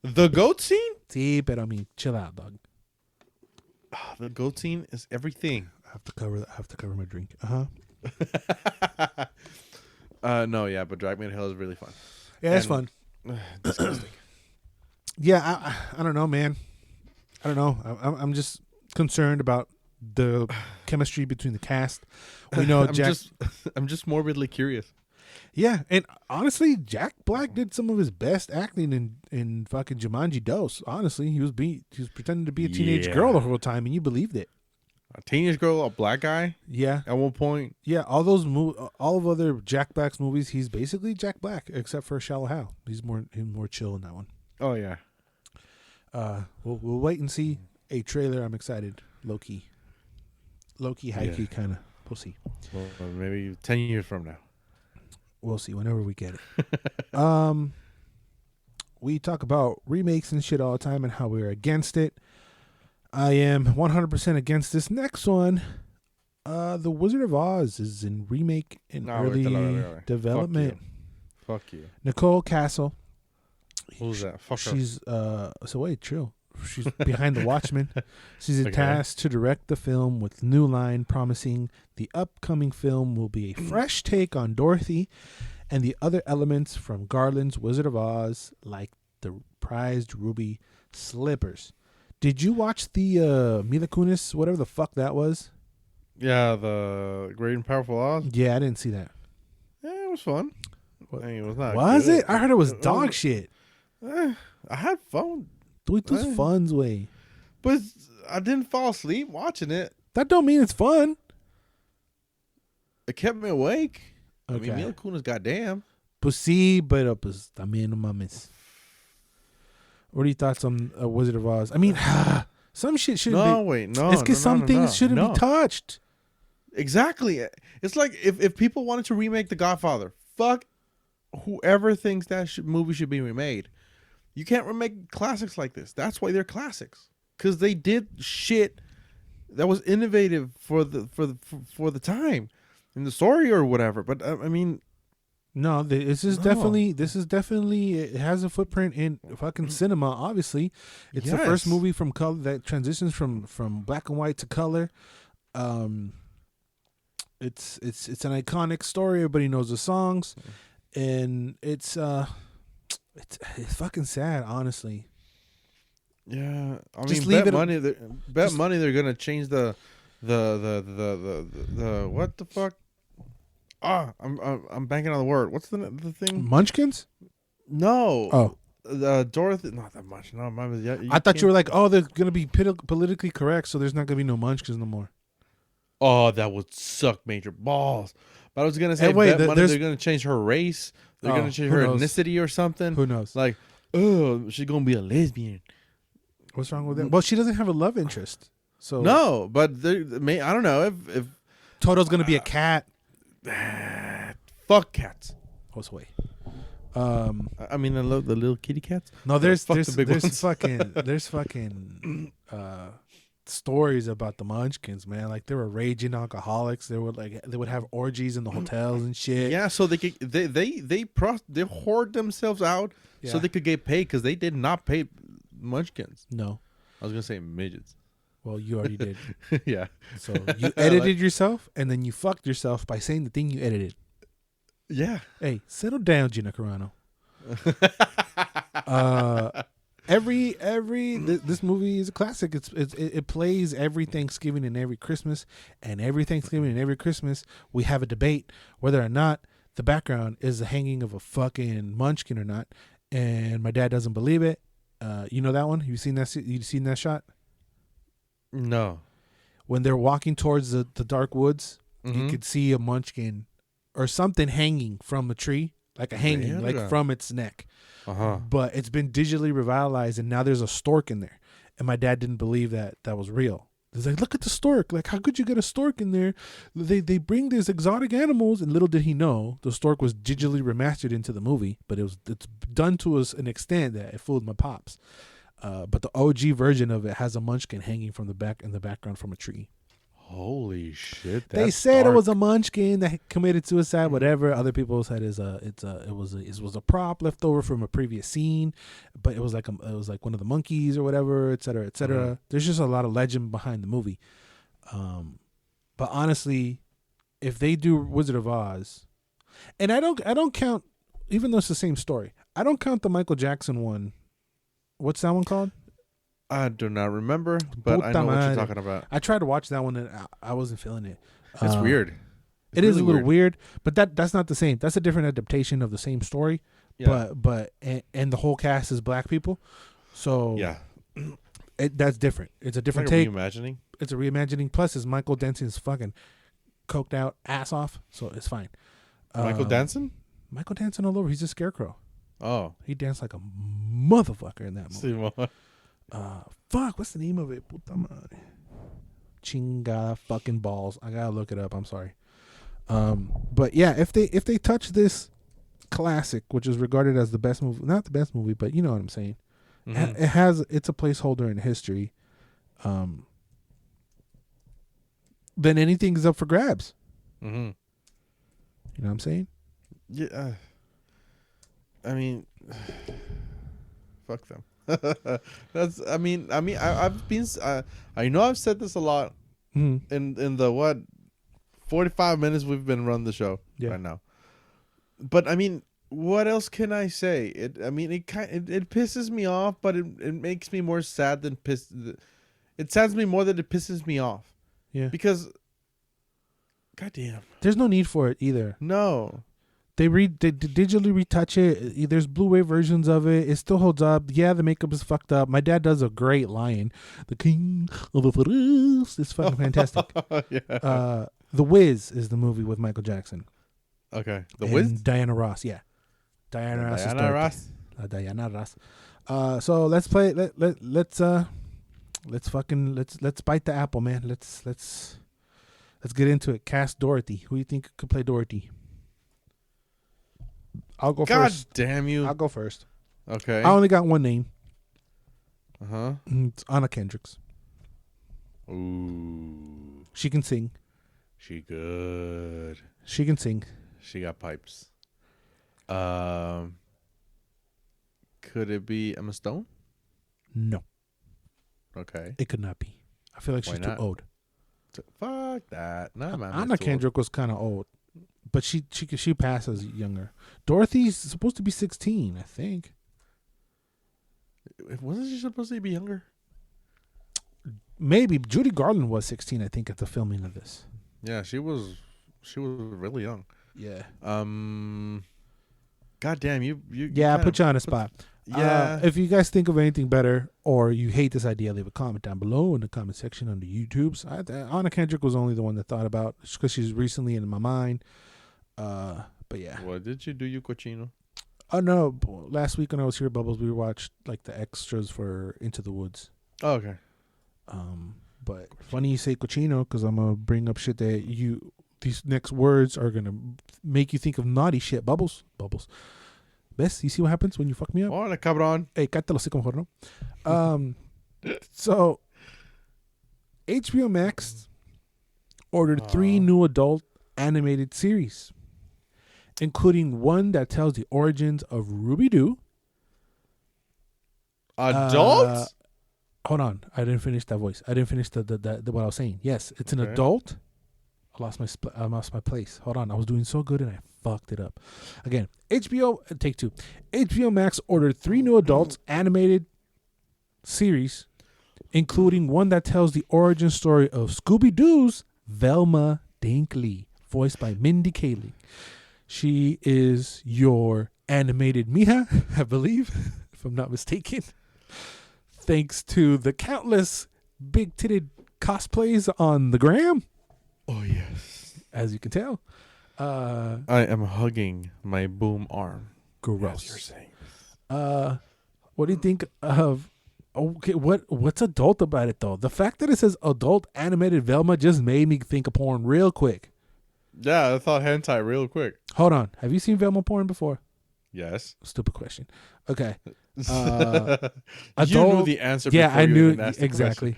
The goat scene? Sí, pero I mean, chill out, dog. The goat scene is everything. I have to cover my drink. No, yeah, but Drag Me to Hell is really fun. Yeah, it's fun. Disgusting. Yeah, I don't know, man. I don't know. I'm just concerned about the chemistry between the cast. We know I'm just morbidly curious. Yeah, and honestly, Jack Black did some of his best acting in fucking Jumanji Dose. Honestly, he was pretending to be a teenage girl the whole time, and you believed it. A teenage girl, a black guy. Yeah, at one point. Yeah, all of other Jack Black's movies, he's basically Jack Black, except for Shallow Hal. He's more chill in that one. Oh yeah. We'll wait and see a trailer. I'm excited. Low key, high key, kind of. We'll see. Well, maybe 10 years from now. We'll see whenever we get it. We talk about remakes and shit all the time and how we're against it. I am 100% against this next one. The Wizard of Oz is in remake and early development. Fuck you. Nicole Castle. Who's that? Fuck her. She's so wait, chill. She's behind The Watchmen. She's tasked to direct the film with New Line, promising the upcoming film will be a fresh take on Dorothy and the other elements from Garland's Wizard of Oz, like the prized ruby slippers. Did you watch the Mila Kunis, whatever the fuck that was? Yeah, the Great and Powerful Oz. Yeah, I didn't see that. Yeah, it was fun. I mean, it was not. Was good. it? I heard it was dog shit. I had fun. It was fun's way. But I didn't fall asleep watching it. That don't mean it's fun. It kept me awake. Okay. I mean, Mila Kunis, goddamn. Pues sí, pero pues también no mames. What are your thoughts on Wizard of Oz? I mean, some shit shouldn't be. No, wait, no. It's because some things shouldn't be touched. Exactly. It's like if people wanted to remake The Godfather, fuck whoever thinks that movie should be remade. You can't remake classics like this. That's why they're classics, because they did shit that was innovative for the time in the story or whatever. But I mean, no, this is definitely it has a footprint in fucking cinema. Obviously, it's the first movie from color that transitions from black and white to color. It's an iconic story. Everybody knows the songs, and it's fucking sad, honestly. Yeah, I just mean, leave money. Money. They're gonna change the what the fuck? I'm banking on the word. What's the thing? Munchkins? No. Oh. Dorothy. Not that much. No, I thought you were like, oh, they're gonna be politically correct, so there's not gonna be no Munchkins no more. Oh, that would suck major balls. But I was gonna say, money. They're gonna change her race. They're gonna change her ethnicity or something. Who knows? Like, oh, she's gonna be a lesbian. What's wrong with that? Well, she doesn't have a love interest. So no, but I don't know if Toto's gonna be a cat. Fuck cats. Way. I mean, the little kitty cats. No, there's ones. fucking stories about the Munchkins, man. Like, they were raging alcoholics. They would have orgies in the hotels and shit. Yeah, so they hoard themselves out so they could get paid, because they did not pay Munchkins. No, I was gonna say midgets. Well, you already did. Yeah. So you edited yourself, and then you fucked yourself by saying the thing you edited. Yeah. Hey, settle down, Gina Carano. This movie is a classic. It plays every Thanksgiving and every Christmas, and every Thanksgiving and every Christmas we have a debate whether or not the background is the hanging of a fucking munchkin or not. And my dad doesn't believe it. You know that one? You seen that shot? No. When they're walking towards the dark woods, you could see a munchkin or something hanging from a tree like a hanging, like Verga. from its neck. Uh-huh. But it's been digitally revitalized, and now there's a stork in there. And my dad didn't believe that was real. He's like, look at the stork. Like, how could you get a stork in there? They bring these exotic animals, and little did he know the stork was digitally remastered into the movie. But it's done to us an extent that it fooled my pops. But the OG version of it has a munchkin hanging from the back in the background from a tree. Holy shit! They said it was a munchkin that committed suicide. Whatever other people said it was a prop left over from a previous scene, but it was like one of the monkeys or whatever, et cetera, et cetera. Mm-hmm. There's just a lot of legend behind the movie. But honestly, if they do Wizard of Oz, and I don't count, even though it's the same story, I don't count the Michael Jackson one. What's that one called? I do not remember, but I know what you're talking about. I tried to watch that one and I wasn't feeling it. It's weird. It is a little weird, but that's not the same. That's a different adaptation of the same story. Yeah. But the whole cast is black people, so yeah, that's different. It's a different like take. Reimagining. It's a reimagining. Plus, it's Michael Denson's fucking coked out ass off, so it's fine. Michael Danson? Michael Danson all over. He's a scarecrow. Oh, he danced like a motherfucker in that movie. Fuck, what's the name of it? Puta madre. Chinga fucking balls. I gotta look it up. I'm sorry. But yeah, if they touch this classic, which is regarded as the best movie, not the best movie, but you know what I'm saying. Mm-hmm. It's a placeholder in history. Then anything's up for grabs. Mm-hmm. You know what I'm saying? Yeah. I mean, fuck them. I've been. I know I've said this a lot in the 45 minutes we've been running the show right now. But I mean, what else can I say? It pisses me off, but it makes me more sad than pissed. It saddens me more that it pisses me off. Yeah. Because, goddamn, there's no need for it either. No. They digitally retouch it. There's Blu-ray versions of it. It still holds up. Yeah, the makeup is fucked up. My dad does a great lion. The king of the forest. It's fucking fantastic. Yeah. The Wiz is the movie with Michael Jackson. Okay. The Wiz? Diana Ross, yeah. Diana Ross. Diana Ross. So let's play. Let's bite the apple, man. Let's get into it. Cast Dorothy. Who do you think could play Dorothy? I'll go first. God damn you. I'll go first. Okay. I only got one name. Uh-huh. It's Anna Kendricks. Ooh. She can sing. She good. She can sing. She got pipes. Could it be Emma Stone? No. Okay. It could not be. I feel like she's too old. Fuck that. No, man. Anna Kendrick was kind of old. But she passes younger. Dorothy's supposed to be 16, I think. Wasn't she supposed to be younger? Maybe. Judy Garland was 16, I think, at the filming of this. Yeah, she was really young. Yeah. God damn, you yeah, I put you on a spot. Yeah. If you guys think of anything better or you hate this idea, leave a comment down below in the comment section on the YouTubes. Anna Kendrick was only the one that thought about because she's recently in my mind. But yeah. What did you do, you cochino? Oh no! Last week when I was here, Bubbles, we watched like the extras for Into the Woods. Oh, okay. But funny you say cochino because I'm gonna bring up shit that these next words are gonna make you think of naughty shit. Bubbles. ¿Ves? You see what happens when you fuck me up? Hola, cabrón. Hey, cállate los hocico mejor, no? So, HBO Max ordered 3 new adult animated series, including one that tells the origins of Ruby-Doo. Adult? Hold on. I didn't finish that voice. I didn't finish the what I was saying. Yes, it's an adult. I lost my place. Hold on. I was doing so good and I fucked it up. Again, take 2. HBO Max ordered 3 new adults animated series, including one that tells the origin story of Scooby-Doo's Velma Dinkley, voiced by Mindy Kaling. She is your animated Mija, I believe, if I'm not mistaken. Thanks to the countless big-titted cosplays on the gram. Oh, yes. As you can tell. I am hugging my boom arm. Gross. As you're saying. What do you think of? Okay, what's adult about it though? The fact that it says adult animated Velma just made me think of porn real quick. Yeah, I thought hentai real quick. Hold on, have you seen Velma porn before? Yes. Stupid question. Okay. You Adult, knew the answer. Yeah, before I you knew even asked the exactly.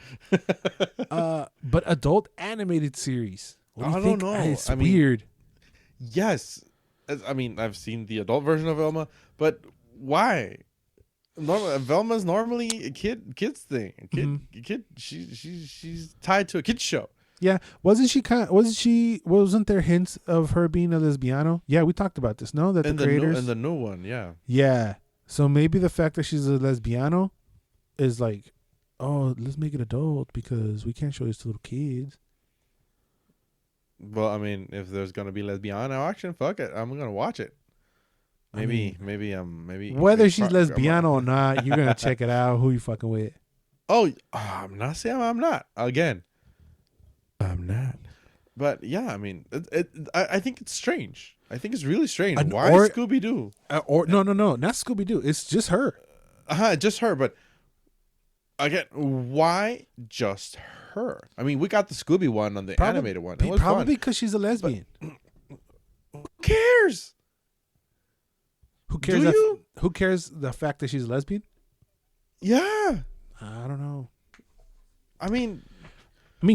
But adult animated series. What do you I think? don't know. It's I mean, weird. Yes. I mean, I've seen the adult version of Velma, but why? Velma's normally a kid's thing. Kid. She's tied to a kid's show. Yeah, wasn't there hints of her being a lesbiano? Yeah, we talked about this. No, that In the creators in the new one, yeah. Yeah. So maybe the fact that she's a lesbiano is like, oh, let's make it adult because we can't show this to little kids. Well, I mean, if there's gonna be lesbian action, fuck it, I'm gonna watch it. Maybe whether she's lesbiano or not, you're gonna check it out. Who you fucking with? Oh, I'm not saying I'm not. Again, I'm not. But yeah, I mean, I think it's strange. I think it's really strange. Why Scooby Doo? Or no, not Scooby Doo. It's just her. Just her. But again, why just her? I mean, we got the Scooby one on the animated one. It was probably because she's a lesbian. Who cares? Who cares? Who cares the fact that she's a lesbian? Yeah. I don't know. I mean,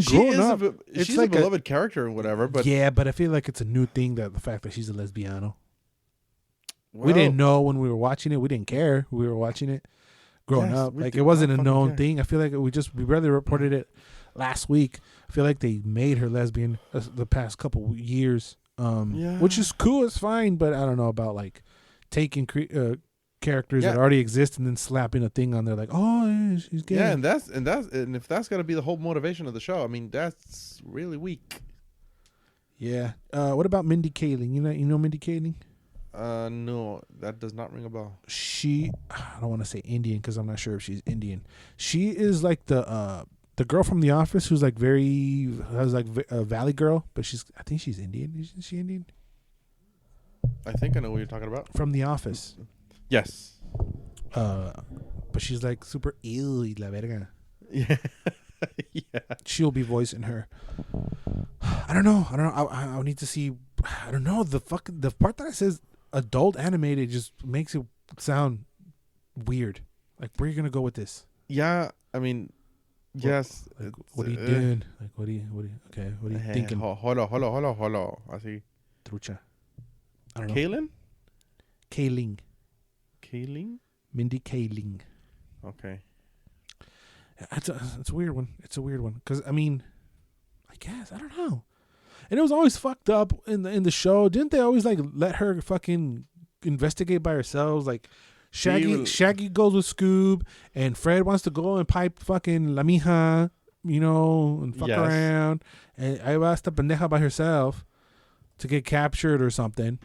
growing up, she's like a beloved character or whatever. But yeah, but I feel like it's a new thing that the fact that she's a lesbiano. Well, we didn't know when we were watching it. We didn't care. We were watching it growing up. Like it wasn't a known thing. I feel like we barely reported it last week. I feel like they made her lesbian the past couple years, which is cool. It's fine, but I don't know about like taking characters that already exist and then slapping a thing on there like, oh, she's gay. Yeah, and if that's gonna be the whole motivation of the show, I mean, that's really weak. Yeah. What about Mindy Kaling? You know Mindy Kaling? No, that does not ring a bell. I don't want to say Indian because I'm not sure if she's Indian. She is like the girl from The Office who's like a Valley girl, but I think she's Indian. Isn't she Indian? I think I know what you're talking about. From The Office. Yes. But she's like super ill la verga. Yeah. Yeah. She'll be voicing her. I don't know. I need to see. I don't know. The part that says adult animated just makes it sound weird. Like, where are you gonna go with this? Yeah. I mean, yes. Like, what are you doing? Like, what are you thinking? Hold on. I see. Trucha. I don't know. Kaling? Mindy Kaling. Okay. It's a weird one. It's a weird one because I mean, I guess I don't know. And it was always fucked up in the show. Didn't they always like let her fucking investigate by herself? Like Shaggy goes with Scoob, and Fred wants to go and pipe fucking La Mija, and fuck around. And I asked the pendeja by herself to get captured or something.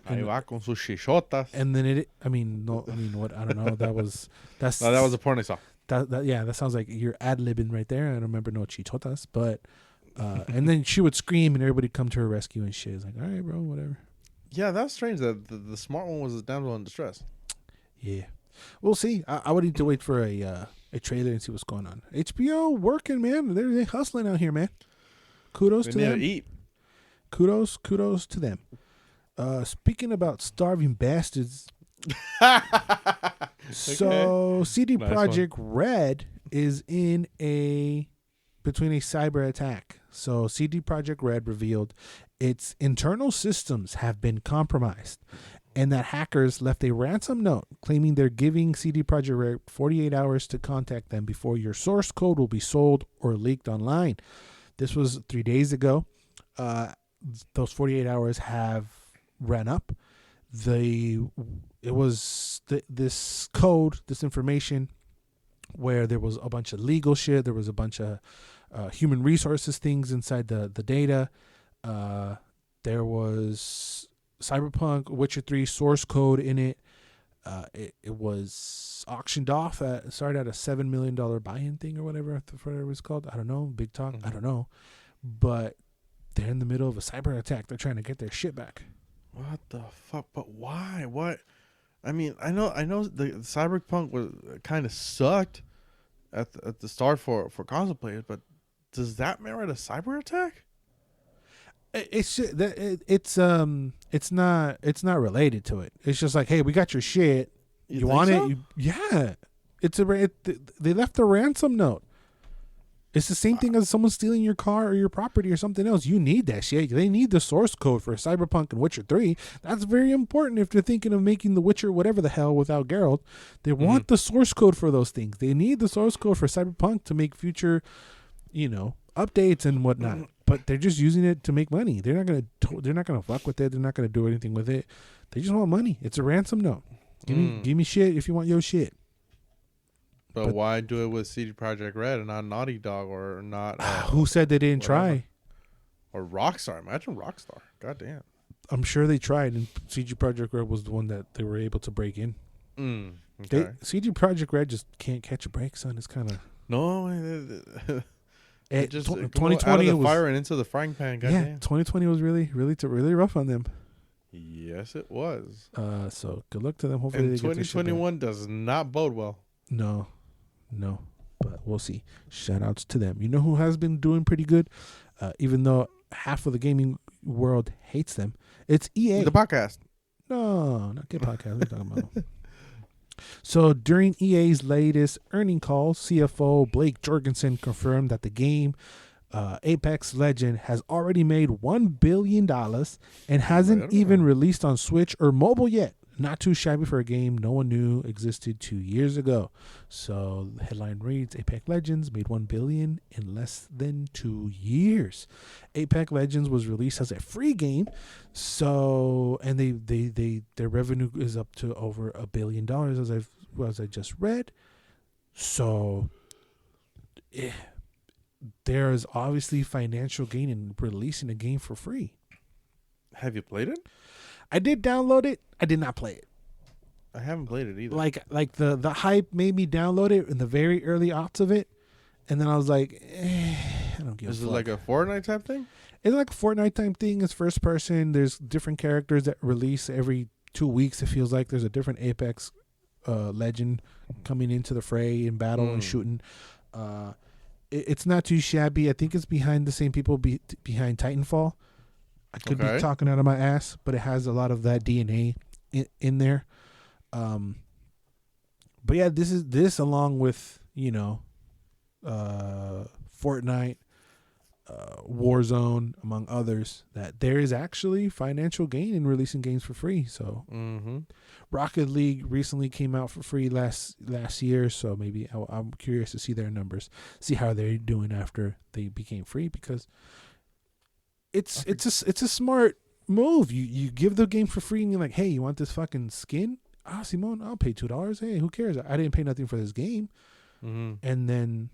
Ahí va con sus chichotas. And then what? I don't know. That was a porn I saw. That sounds like you're ad-libbing right there. I don't remember no chichotas, but and then she would scream and everybody come to her rescue and shit. It's like, all right, bro, whatever. Yeah, that's strange. That the smart one was a damsel in distress. Yeah, we'll see. I would need to wait for a trailer and see what's going on. HBO working, man. They're hustling out here, man. Kudos to them. Eat. Kudos to them. Speaking about starving bastards. So CD Projekt Red is in between a cyber attack. So CD Projekt Red revealed its internal systems have been compromised and that hackers left a ransom note claiming they're giving CD Projekt Red 48 hours to contact them before your source code will be sold or leaked online. This was 3 days ago. Those 48 hours have ran up. This code, this information, where there was a bunch of legal shit, there was a bunch of human resources things inside the data. There was Cyberpunk Witcher 3 source code in it. It was auctioned off started at a $7 million buy-in thing or whatever it was called. I don't know. Big talk. I don't know. But They're in the middle of a cyber attack. They're trying to get their shit back. What the fuck? But why? What? I mean, I know the Cyberpunk was kind of sucked at the start for console players, but does that merit a cyber attack? It's not related to it. It's just like, hey, we got your shit. You want so? it? Yeah. They left a ransom note. It's the same thing as someone stealing your car or your property or something else. You need that shit. They need the source code for Cyberpunk and Witcher 3. That's very important if they're thinking of making The Witcher whatever the hell without Geralt. They want the source code for those things. They need the source code for Cyberpunk to make future, updates and whatnot. But they're just using it to make money. They're not gonna fuck with it. They're not gonna do anything with it. They just want money. It's a ransom note. Give me shit if you want your shit. But why do it with CD Projekt Red and not Naughty Dog or not? Who said they didn't try? Or Rockstar. Imagine Rockstar. God damn. I'm sure they tried, and CD Projekt Red was the one that they were able to break in. Okay. CD Projekt Red just can't catch a break, son. It's kind of it just 2020 out of the was fire and into the frying pan. God damn. 2020 was really rough on them. Yes, it was. So good luck to them. Hopefully, and they get 2021 does not bode well. No, but we'll see. Shout outs to them. You know who has been doing pretty good, even though half of the gaming world hates them? It's EA. The podcast. No, not Get Podcast. What are you talking about? So during EA's latest earning call, CFO Blake Jorgensen confirmed that the game Apex Legend has already made $1 billion and hasn't even released on Switch or mobile yet. Not too shabby for a game no one knew existed 2 years ago. So the headline reads, Apex Legends made $1 billion in less than 2 years. Apex Legends was released as a free game, and their revenue is up to over $1 billion as I just read. So there is obviously financial gain in releasing a game for free. Have you played it? I did download it. I did not play it. I haven't played it either. Like the hype made me download it in the very early aughts of it, and then I was like, I don't give a fuck. Is it like a Fortnite type thing? It's like a Fortnite type thing. It's first person. There's different characters that release every 2 weeks. It feels like there's a different Apex legend coming into the fray in battle and shooting. It's not too shabby. I think it's behind the same people behind Titanfall. I could be talking out of my ass, but it has a lot of that DNA in there. But yeah, this along with, Fortnite, Warzone, among others, that there is actually financial gain in releasing games for free. So Rocket League recently came out for free last year, so maybe I'm curious to see their numbers, see how they're doing after they became free, because it's a smart move. You give the game for free and you're like, hey, you want this fucking skin? Simone, I'll pay $2. Hey, who cares? I didn't pay nothing for this game. And then,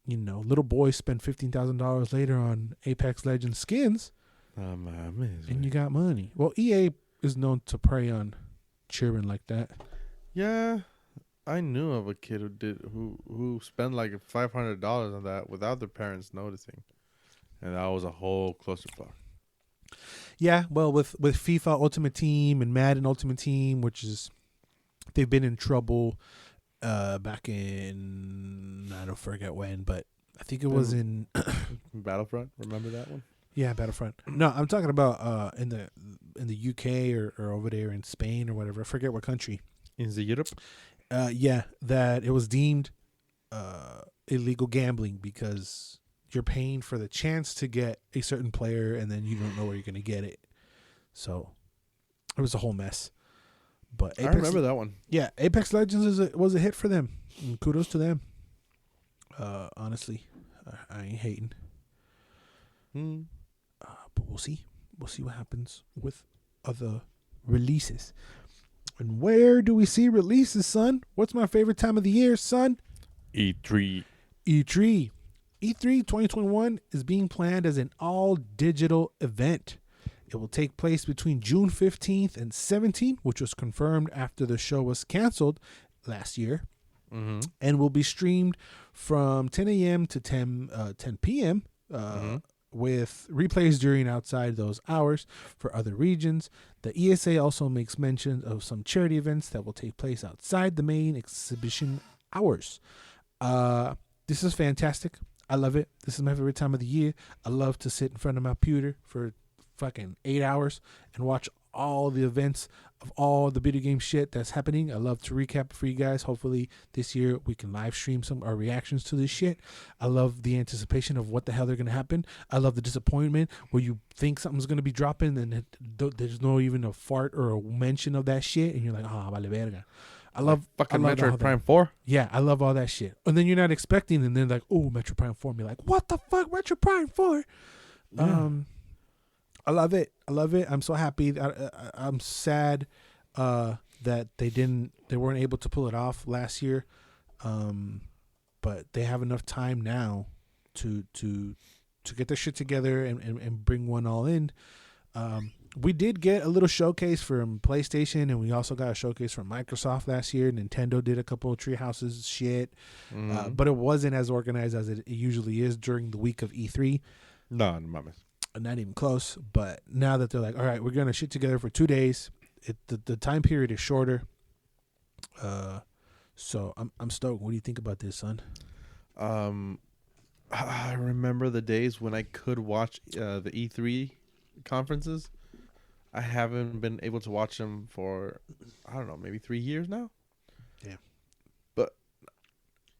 little boys spend $15,000 later on Apex Legends skins, and you got money. Well, EA is known to prey on children like that. Yeah, I knew of a kid who spent like $500 on that without their parents noticing. And that was a whole clusterfuck. Yeah, well, with FIFA Ultimate Team and Madden Ultimate Team, they've been in trouble back in, I don't forget when, but I think it was in Battlefront. Remember that one? Yeah, Battlefront. No, I'm talking about in the UK or over there in Spain or whatever. I forget what country. In the Europe? Yeah, that it was deemed illegal gambling because you're paying for the chance to get a certain player and then you don't know where you're going to get it. So it was a whole mess. But Apex, I remember that one. Yeah, Apex Legends was a hit for them. And kudos to them. Honestly, I ain't hating. But we'll see. We'll see what happens with other releases. And where do we see releases, son? What's my favorite time of the year, son? E3 2021 is being planned as an all-digital event. It will take place between June 15th and 17th, which was confirmed after the show was canceled last year, and will be streamed from 10 a.m. to 10 p.m., with replays during outside those hours for other regions. The ESA also makes mention of some charity events that will take place outside the main exhibition hours. This is fantastic. I love it. This is my favorite time of the year. I love to sit in front of my computer for fucking 8 hours and watch all the events of all the video game shit that's happening. I love to recap for you guys. Hopefully this year we can live stream some our reactions to this shit. I love the anticipation of what the hell they're gonna happen. I love the disappointment where you think something's gonna be dropping and there's no even a fart or a mention of that shit, and you're like, oh, vale verga. I love Metroid Prime 4. Yeah, I love all that shit. And then you're not expecting, and then like, oh, Metroid Prime 4. And you're like, what the fuck, Metroid Prime 4? Yeah. I love it. I'm so happy. I'm sad that they weren't able to pull it off last year. But they have enough time now to get their shit together and bring one all in. We did get a little showcase from PlayStation, and we also got a showcase from Microsoft last year. Nintendo did a couple of Treehouses shit, but it wasn't as organized as it usually is during the week of E3. No mames. Not even close. But now that they're like, all right, we're gonna shit together for 2 days. The time period is shorter. So I'm stoked. What do you think about this, son? I remember the days when I could watch the E3 conferences. I haven't been able to watch them for, I don't know, maybe 3 years now. Yeah. But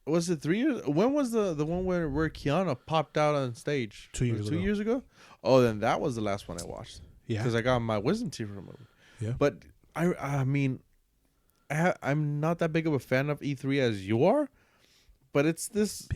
was it 3 years? When was the one where Keanu popped out on stage? 2 years ago. 2 years ago? Oh, then that was the last one I watched. Yeah. Because I got my wisdom teeth removed. Yeah. But I mean, I'm not that big of a fan of E3 as you are, but it's this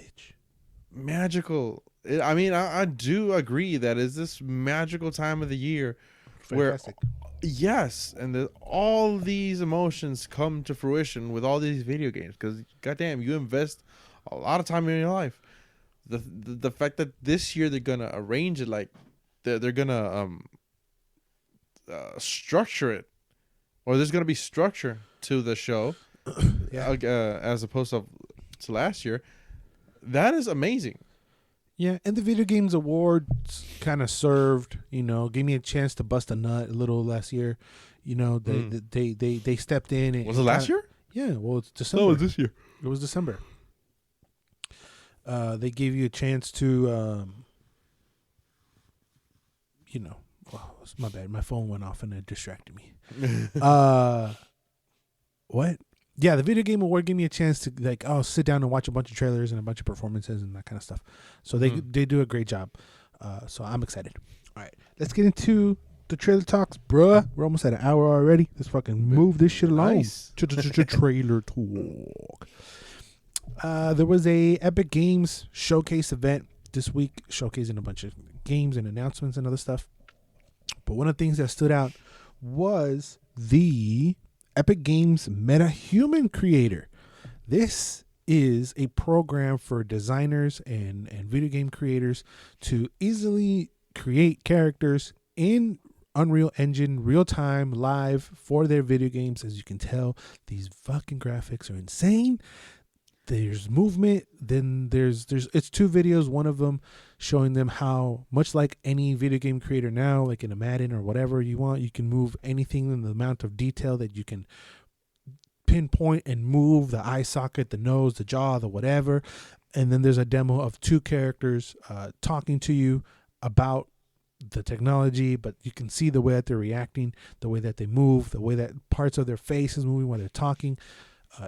magical. I mean, I do agree that it's this magical time of the year. Fantastic. Yes, and all these emotions come to fruition with all these video games because, goddamn, you invest a lot of time in your life. The fact that this year they're gonna arrange it like they're gonna structure it, or there's gonna be structure to the show, as opposed to last year. That is amazing. Yeah, and the Video Games Awards kind of served, gave me a chance to bust a nut a little last year. They stepped in. And was it last year? Yeah, well, it's December. No, it was this year. It was December. They gave you a chance to, oh, it's my bad. My phone went off and it distracted me. What? Yeah, the Video Game Award gave me a chance to sit down and watch a bunch of trailers and a bunch of performances and that kind of stuff. So they do a great job. So I'm excited. All right, let's get into the trailer talks, bruh. We're almost at an hour already. Let's fucking move this shit along. Nice. Trailer talk. There was a Epic Games showcase event this week, showcasing a bunch of games and announcements and other stuff. But one of the things that stood out was the Epic Games MetaHuman Creator. This is a program for designers and video game creators to easily create characters in Unreal Engine real time live for their video games. As you can tell, these fucking graphics are insane. There's movement, then there's it's 2 videos, one of them showing them how, much like any video game creator now, like in a Madden or whatever you want, you can move anything in the amount of detail that you can pinpoint and move, the eye socket, the nose, the jaw, the whatever. And then there's a demo of 2 characters talking to you about the technology, but you can see the way that they're reacting, the way that they move, the way that parts of their face is moving when they're talking.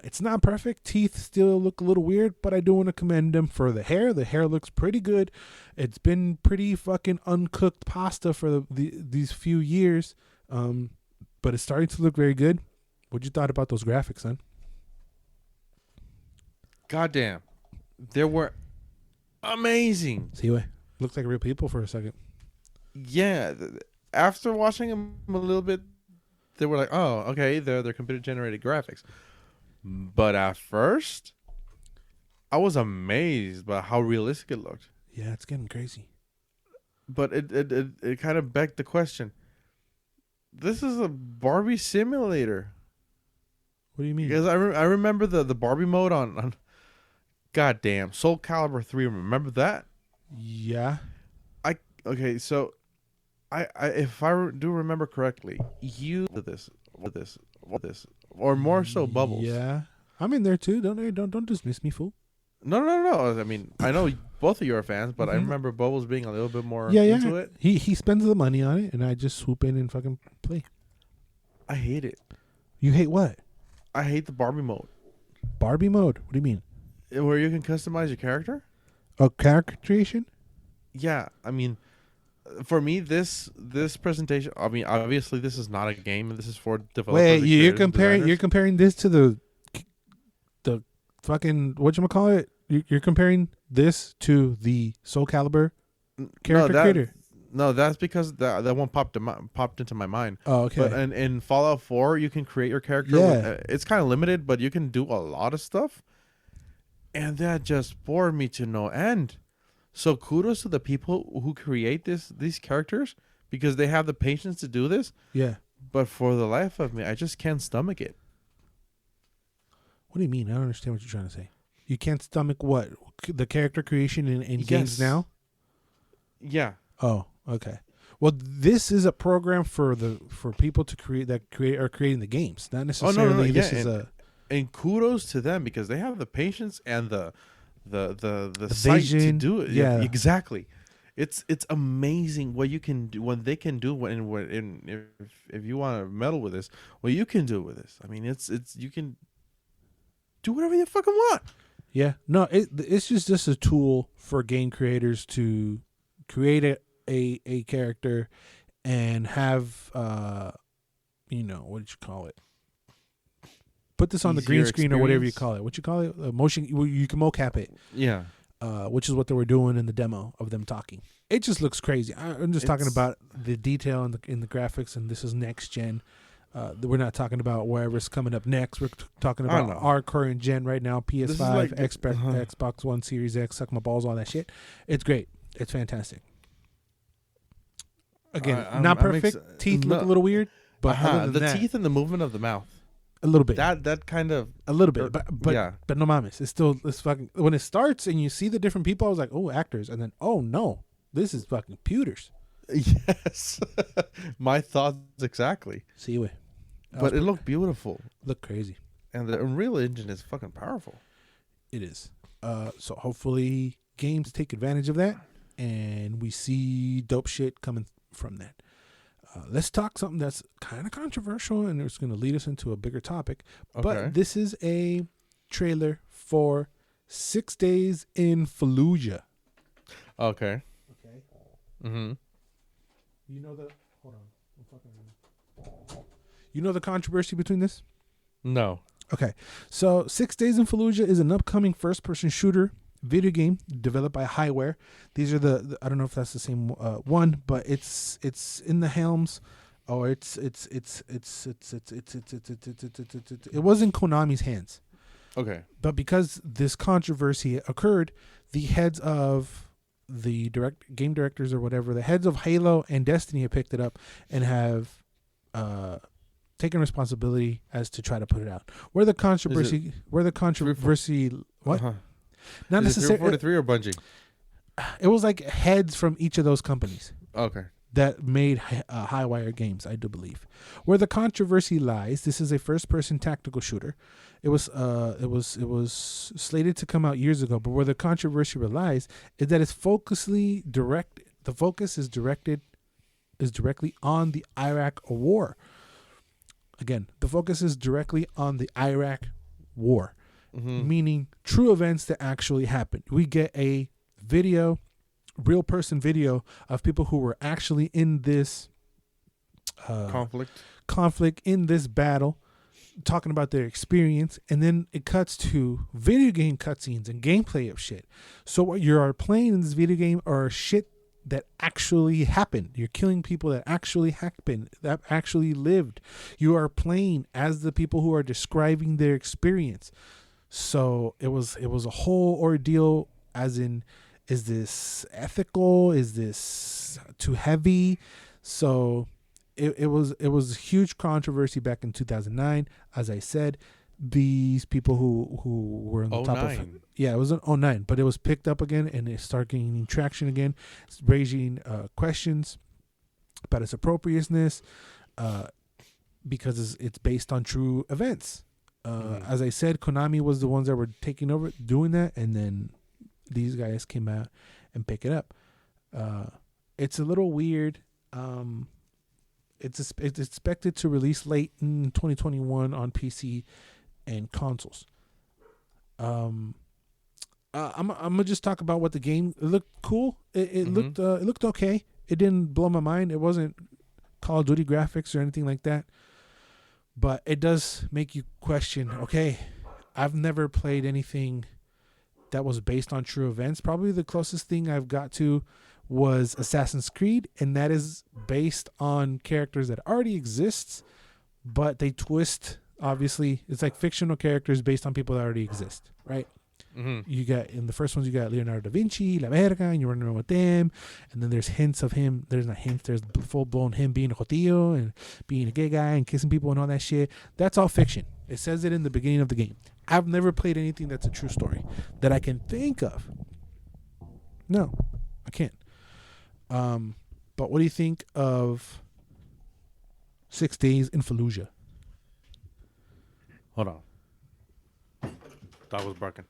It's not perfect. Teeth still look a little weird, but I do want to commend them for the hair. The hair looks pretty good. It's been pretty fucking uncooked pasta for these few years, but it's starting to look very good. What you thought about those graphics, son? Goddamn, they were amazing. See what? Looks like real people for a second. Yeah, after watching them a little bit, they were like, "Oh, okay, they're computer generated graphics." But at first, I was amazed by how realistic it looked. Yeah, it's getting crazy. But it kind of begged the question. This is a Barbie simulator. What do you mean? Because I remember the Barbie mode on goddamn Soul Calibur 3. Remember that? Yeah. Okay, so I if do remember correctly, you did this, or more so Bubbles. Yeah, I'm in there too. Don't dismiss me, fool. No. I mean, I know both of you are fans, but I Mhm. remember Bubbles being a little bit more Yeah, into it. He spends the money on it, and I just swoop in and fucking play. I hate it. You hate what? I hate the Barbie mode, Barbie mode? What do you mean? where you can customize your character. Oh, character creation? Yeah, I mean, for me, this presentation. I mean, obviously, this is not a game, and this is for developers. Wait, and you're creators and comparing designers. this to the fucking whatchamacallit? You're comparing this to the Soul Calibur character creator. No, that's because that one popped into my mind. Oh, okay. But in Fallout 4, you can create your character. Yeah. It's kind of limited, but you can do a lot of stuff. And that just bored me to no end. So kudos to the people who create these characters, because they have the patience to do this. Yeah. But for the life of me, I just can't stomach it. What do you mean? I don't understand what you're trying to say. You can't stomach what? The character creation in games now? Yeah. Oh, okay. Well, this is a program for people to are creating the games, not necessarily. Yeah, This is and kudos to them, because they have the patience and the sight vision to do it. Yeah, exactly. It's amazing what you can do, what they can do if you want to meddle with this, what you can do with this. I mean, it's you can do whatever you fucking want. Yeah. No, it's just a tool for game creators to create a character and have what did you call it? Put this on the green screen or whatever you call it. What you call it? Motion. You can mocap it. Yeah. Which is what they were doing in the demo of them talking. It just looks crazy. I'm just talking about the detail in the graphics, and this is next gen. We're not talking about wherever's coming up next. We're talking about our current gen right now: PS5, Xbox One, Series X, suck my balls, all that shit. It's great. It's fantastic. Again, not perfect. Teeth look a little weird, but other than the teeth and the movement of the mouth. A little bit. That kind of a little bit, but yeah. But no mames, it's fucking. When it starts and you see the different people, I was like, oh, actors, and then oh no, this is fucking computers. Yes, my thoughts exactly. See you. But it looked beautiful. Looked crazy, and the Unreal Engine is fucking powerful. It is. So hopefully games take advantage of that, and we see dope shit coming from that. Let's talk something that's kind of controversial, and it's going to lead us into a bigger topic. Okay. But this is a trailer for 6 Days in Fallujah. Okay. Mm-hmm. Hold on. You know the controversy between this? No. Okay. So 6 Days in Fallujah is an upcoming first-person shooter video game developed by Highware. These are the I don't know if that's the same one, but it's in the helms. Oh, it was in Konami's hands. Okay. But because this controversy occurred, the heads of the game directors or whatever, the heads of Halo and Destiny have picked it up and have taken responsibility as to try to put it out. Where the controversy what? Uh-huh. Not necessarily 343 or Bungie. It was like heads from each of those companies. Okay. That made Highwire games, I do believe. Where the controversy lies, this is a first-person tactical shooter. It was slated to come out years ago, but where the controversy lies is that it's the focus is directly on the Iraq war. Again, the focus is directly on the Iraq war. Mm-hmm. Meaning true events that actually happened. We get a real person video of people who were actually in this conflict in this battle, talking about their experience, and then it cuts to video game cutscenes and gameplay of shit. So what you are playing in this video game are shit that actually happened. You're killing people that actually happened, that actually lived. You are playing as the people who are describing their experience. So it was a whole ordeal, as in, is this ethical? Is this too heavy? So it was a huge controversy back in 2009. As I said, these people who were on the top of it. Yeah, it was an 09, but it was picked up again and it started gaining traction again. It's raising questions about its appropriateness because it's based on true events. As I said, Konami was the ones that were taking over doing that, and then these guys came out and pick it up. It's a little weird. It's expected to release late in 2021 on PC and consoles. I'm gonna just talk about what the game looked cool. It looked okay. It didn't blow my mind. It wasn't Call of Duty graphics or anything like that. But it does make you question, okay, I've never played anything that was based on true events. Probably the closest thing I've got to was Assassin's Creed, and that is based on characters that already exist, but they twist, obviously. It's like fictional characters based on people that already exist, right? You got, in the first ones, you got Leonardo da Vinci, La Verga, and you're running around with them. And then there's hints of him. There's not hints. There's full-blown him being a jotillo and being a gay guy and kissing people and all that shit. That's all fiction. It says it in the beginning of the game. I've never played anything that's a true story that I can think of. No, I can't. But what do you think of 6 Days in Fallujah? Hold on. Dog was barking.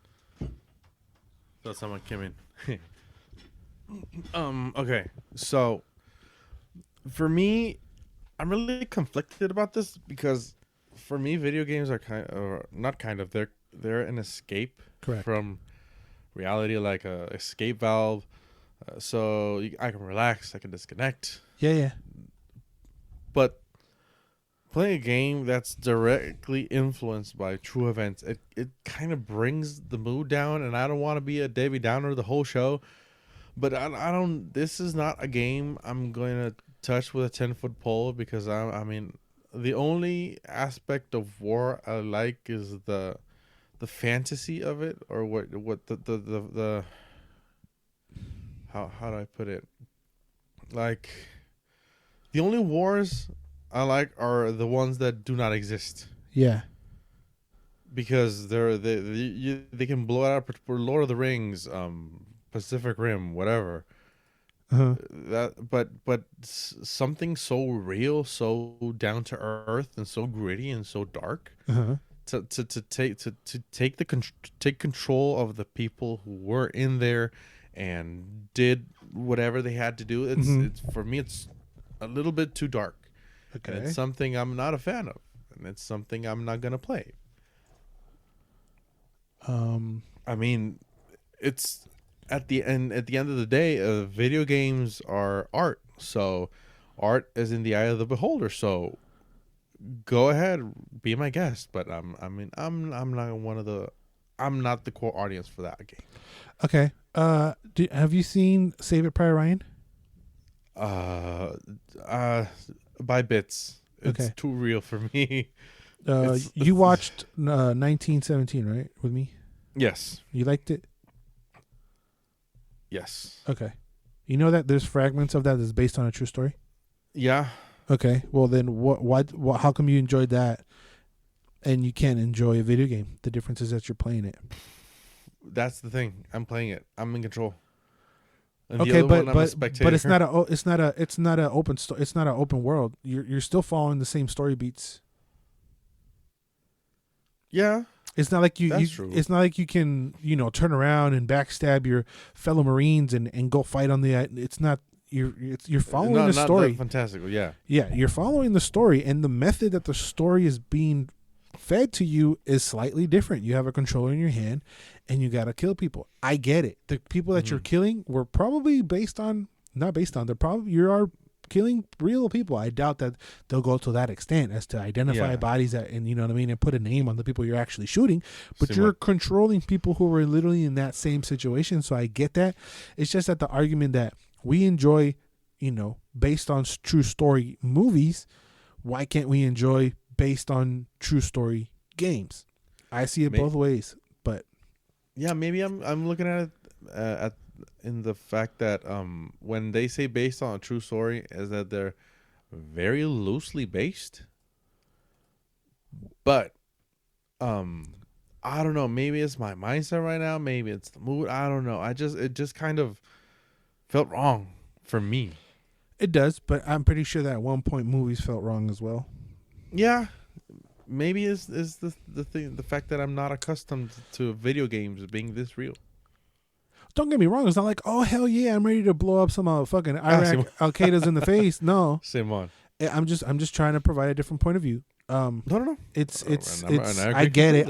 Thought someone came in. Okay. So, for me, I'm really conflicted about this because, for me, video games are they're an escape from reality, like a escape valve. So I can relax, I can disconnect. Yeah. But playing a game that's directly influenced by true events, it kind of brings the mood down, and I don't want to be a Debbie Downer the whole show, but I don't. This is not a game I'm going to touch with a 10-foot pole because I mean, the only aspect of war I like is the fantasy of it, or what the how do I put it? Like, the only wars I like are the ones that do not exist. Yeah. Because they can blow it out for Lord of the Rings, Pacific Rim, whatever. But something so real, so down to earth, and so gritty and so dark. To take control of the people who were in there and did whatever they had to do. It's for me, it's a little bit too dark. Okay. And it's something I'm not a fan of, and it's something I'm not gonna play. I mean, it's at the end of the day, video games are art. So, art is in the eye of the beholder. So, go ahead, be my guest. But I'm not the core audience for that game. Okay. Have you seen Save It Private Ryan? By bits. It's too real for me. You watched 1917, right, with me? Yes. You liked it? Yes. Okay. You know that there's fragments of that that's based on a true story? Yeah. Okay. Well, then what how come you enjoyed that and you can't enjoy a video game? The difference is that you're playing it. That's the thing. I'm playing it. I'm in control. And okay, but it's not an open world. You're still following the same story beats. Yeah. It's not like it's not like you can, turn around and backstab your fellow Marines and go fight on the. It's not. You're following the story. Not fantastical, yeah. Yeah, you're following the story, and the method that the story is being fed to you is slightly different. You have a controller in your hand, and you gotta kill people. I get it. The people that you're killing were probably you are killing real people. I doubt that they'll go to that extent as to identify bodies and you know what I mean, and put a name on the people you're actually shooting. But you're controlling people who were literally in that same situation. So I get that. It's just that the argument that we enjoy, based on true story movies, why can't we enjoy based on true story games? I see it both ways, but yeah, maybe I'm looking at it in the fact that when they say based on a true story, is that they're very loosely based. But I don't know. Maybe it's my mindset right now. Maybe it's the mood. I don't know. It just kind of felt wrong for me. It does, but I'm pretty sure that at one point movies felt wrong as well. Yeah, maybe is the thing, the fact that I'm not accustomed to video games being this real. Don't get me wrong. It's not like, oh hell yeah, I'm ready to blow up some fucking Iraq Al Qaeda's in the face. No, Simon. I'm just trying to provide a different point of view. No. It's I get it.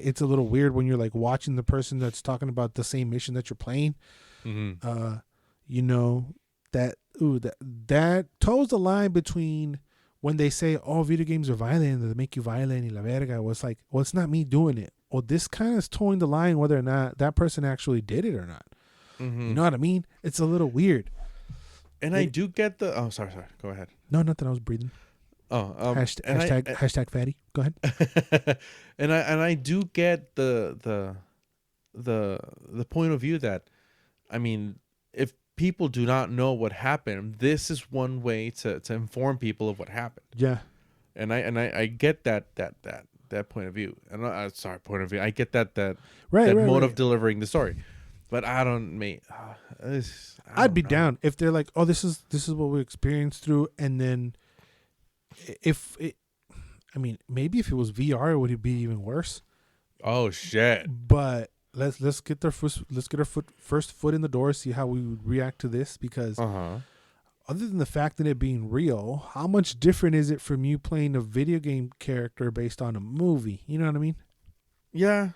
It's a little weird when you're like watching the person that's talking about the same mission that you're playing. Mm-hmm. You know that toes the line between when they say, oh, video games are violent and they make you violent y la verga. Well, it's like, well, it's not me doing it. Well, this kind of is towing the line whether or not that person actually did it or not. Mm-hmm. You know what I mean? It's a little weird. And I do get the... Oh, sorry. Go ahead. No, nothing. I was breathing. Oh, hashtag fatty. Go ahead. and I do get the point of view that, I mean, if people do not know what happened, this is one way to inform people of what happened. Yeah. And I get that point of view. And point of view. I get that mode of delivering the story. But I don't, mate. I'd be down if they're like, oh, this is what we experienced through, and then maybe if it was VR, would it be even worse? Oh shit! But let's get our first foot in the door, see how we would react to this, because other than the fact that it being real, how much different is it from you playing a video game character based on a movie? You know what I mean? Yeah,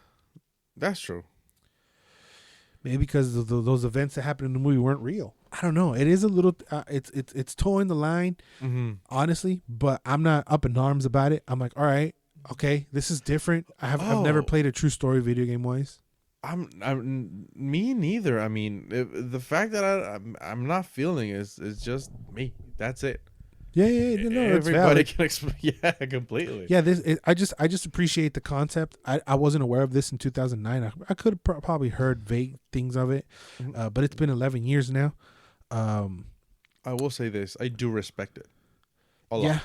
that's true. Maybe because those events that happened in the movie weren't real. I don't know. It is a little. It's towing the line, honestly. But I'm not up in arms about it. I'm like, all right, okay, this is different. I've never played a true story video game wise. Me neither. I mean, the fact that I'm not feeling is just me. That's it. Yeah. No, everybody can explain. Yeah, completely. Yeah, I just appreciate the concept. I wasn't aware of this in 2009. I could have probably heard vague things of it, but it's been 11 years now. I will say this: I do respect it a lot. Yeah.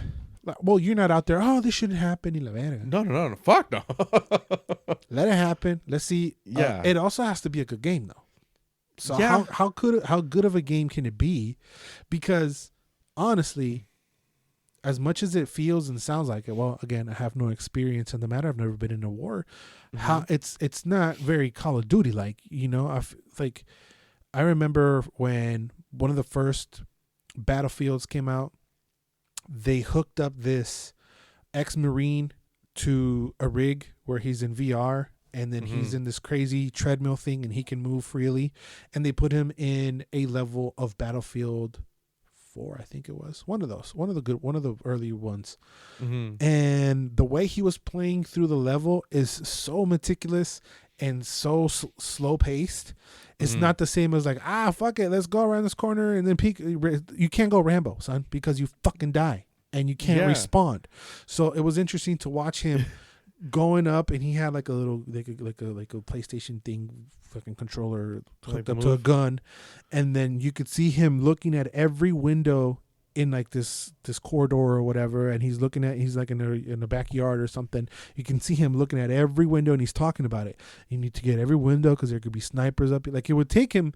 Well, you're not out there. Oh, this shouldn't happen. No. Fuck no. Let it happen. Let's see. Yeah. It also has to be a good game, though. So yeah. how good of a game can it be? Because honestly, as much as it feels and sounds like it, well, again, I have no experience in the matter. I've never been in a war. How it's not very Call of Duty like, you know. I remember when one of the first Battlefields came out, they hooked up this ex-Marine to a rig where he's in VR, and then he's in this crazy treadmill thing and he can move freely, and they put him in a level of Battlefield 4, I think it was one of the early ones. And the way he was playing through the level is so meticulous and so slow paced. It's not the same as like, fuck it, let's go around this corner and then peek. You can't go Rambo, son, because you fucking die and you can't respawn. So it was interesting to watch him going up, and he had like a little like a PlayStation thing, fucking controller hooked up to a gun, and then you could see him looking at every window in like this corridor or whatever, and he's like in a backyard or something. You can see him looking at every window, and he's talking about it. You need to get every window because there could be snipers up. Like, it would take him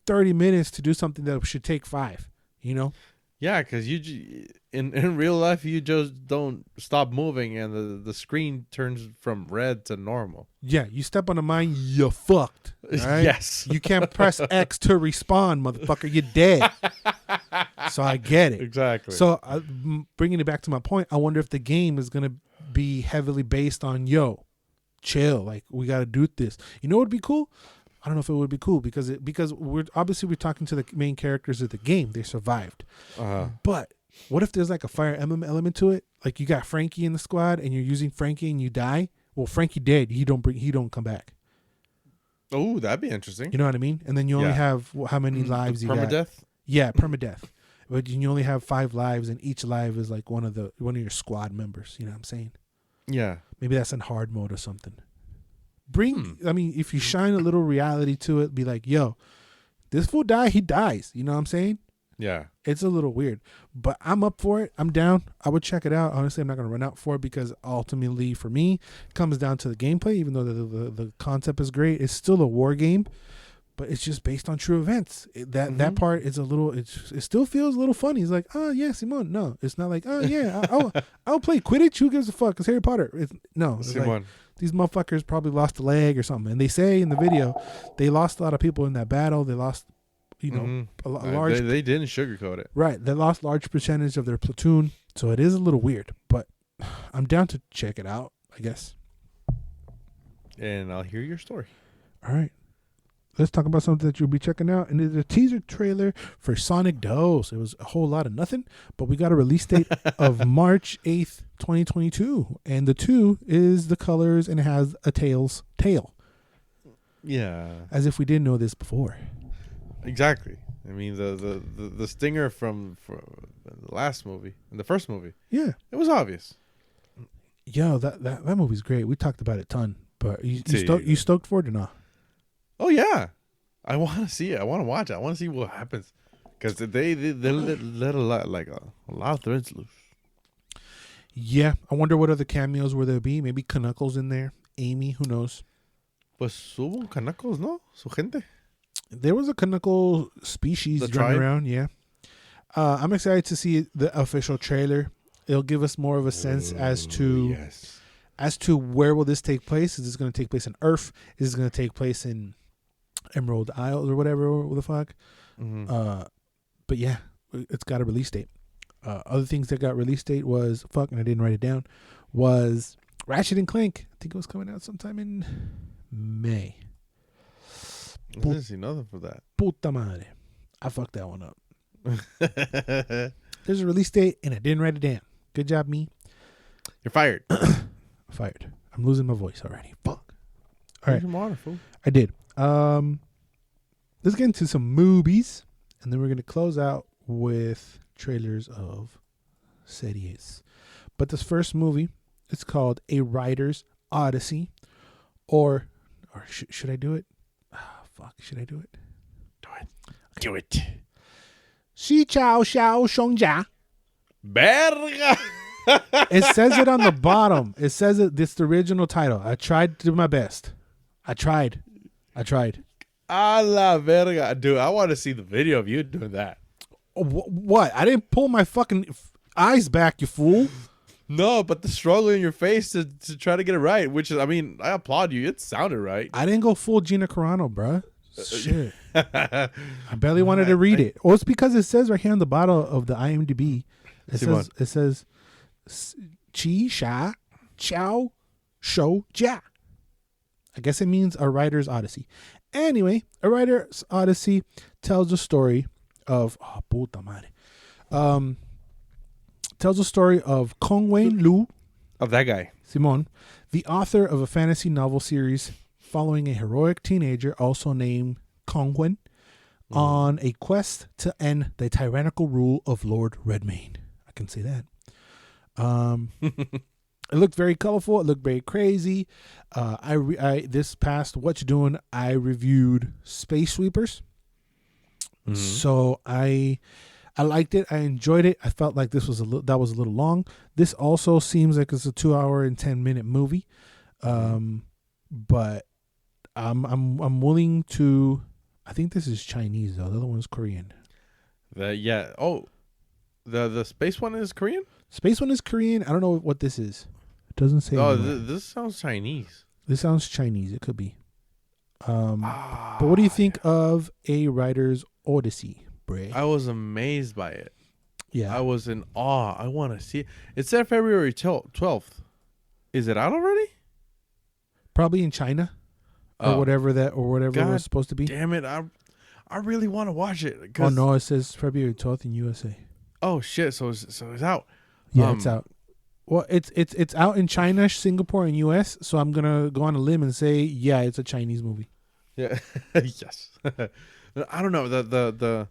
30 minutes to do something that should take 5. You know? Yeah, because you in real life you just don't stop moving, and the screen turns from red to normal. Yeah, you step on a mine, you're fucked. Right? Yes, you can't press X to respawn, motherfucker. You're dead. So I get it. Exactly. So bringing it back to my point, I wonder if the game is gonna be heavily based on chill. Like, we gotta do this. You know what would be cool? I don't know if it would be cool because we're talking to the main characters of the game. They survived. But what if there's like a Fire Emblem element to it? Like, you got Frankie in the squad and you're using Frankie and you die. Well, Frankie dead. He don't come back. Oh, that'd be interesting. You know what I mean? And then you only have how many lives you got? Permadeath? Yeah, permadeath. But you only have 5 lives, and each life is like one of your squad members. You know what I'm saying? Yeah. Maybe that's in hard mode or something. I mean, if you shine a little reality to it, be like, yo, this fool die, he dies. You know what I'm saying? Yeah. It's a little weird, but I'm up for it. I'm down. I would check it out. Honestly, I'm not going to run out for it because ultimately for me, it comes down to the gameplay. Even though the concept is great, it's still a war game, but it's just based on true events. That part is a little, it still feels a little funny. It's like, oh yeah, Simone. No, it's not like, oh yeah, I'll play Quidditch. Who gives a fuck? It's Harry Potter. It's Simone. like, these motherfuckers probably lost a leg or something. And they say in the video, they lost a lot of people in that battle. They lost, a large. They didn't sugarcoat it. Right. They lost large percentage of their platoon. So it is a little weird, but I'm down to check it out, I guess. And I'll hear your story. All right. Let's talk about something that you'll be checking out. And it's a teaser trailer for Sonic Dose. It was a whole lot of nothing, but we got a release date of March 8th, 2022. And the 2 is the colors and it has a Tails tail. Yeah. As if we didn't know this before. Exactly. I mean, the stinger from the last movie, in the first movie. Yeah. It was obvious. Yo, that movie's great. We talked about it a ton. But you stoked for it or not? Oh, yeah. I want to see it. I want to watch it. I want to see what happens. Because they let a lot of threads loose. Yeah. I wonder what other cameos will there be. Maybe Knuckles in there. Amy, who knows? Pues hubo Knuckles, ¿no? Su gente. There was a Knuckle species running around, yeah. I'm excited to see the official trailer. It'll give us more of a sense as to where will this take place. Is this going to take place on Earth? Is this going to take place in Emerald Isles or whatever the fuck? Mm-hmm. But yeah, it's got a release date. Other things that got release date was, and I didn't write it down, was Ratchet and Clank. I think it was coming out sometime in May. I didn't see nothing for that. Puta madre. I fucked that one up. There's a release date and I didn't write it down. Good job, me. You're fired. Fired. I'm losing my voice already. Fuck. All right. Wonderful. I did. Let's get into some movies and then we're going to close out with trailers of series. But this first movie, it's called A Writer's Odyssey, or should I do it? Should I do it? Do it. Do it. Xi Chao Xiao Shong Jia. Verga. It says it on the bottom. It says it. This is the original title. I tried to do my best. I tried. A la verga. Dude, I want to see the video of you doing that. What? I didn't pull my fucking eyes back, you fool. No, but the struggle in your face to try to get it right, which is, I mean, I applaud you. It sounded right. I didn't go full Gina Carano, bruh. Shit. I barely wanted to read it. Well, it's because it says right here on the bottom of the IMDb, it says Qi Sha Chao Shou Jia. I guess it means A Writer's Odyssey. Anyway, A Writer's Odyssey tells the story of puta madre. Tells a story of Kong Wayne Lu, of that guy, Simon, the author of a fantasy novel series following a heroic teenager also named Kong Wen on a quest to end the tyrannical rule of Lord Redmayne. I can say that. It looked very colorful. It looked very crazy. I this past What You Doing, I reviewed Space Sweepers. Mm-hmm. So I liked it. I enjoyed it. I felt like this was a little long. This also seems like it's a 2 hour and 10-minute movie. But I'm willing to. I think this is Chinese though. The other one is Korean. The space one is Korean? Space one is Korean. I don't know what this is. It doesn't say. Oh, this sounds Chinese. This sounds Chinese. It could be. But what do you think of A Writer's Odyssey? I was amazed by it. Yeah. I was in awe. I want to see it. It said February 12th. Is it out already? Probably in China or whatever it was supposed to be. Damn it. I really want to watch it. Oh, no. It says February 12th in USA. Oh, shit. So it's out. Yeah, it's out. Well, it's out in China, Singapore, and US. So I'm going to go on a limb and say, yeah, it's a Chinese movie. Yeah. Yes. I don't know. The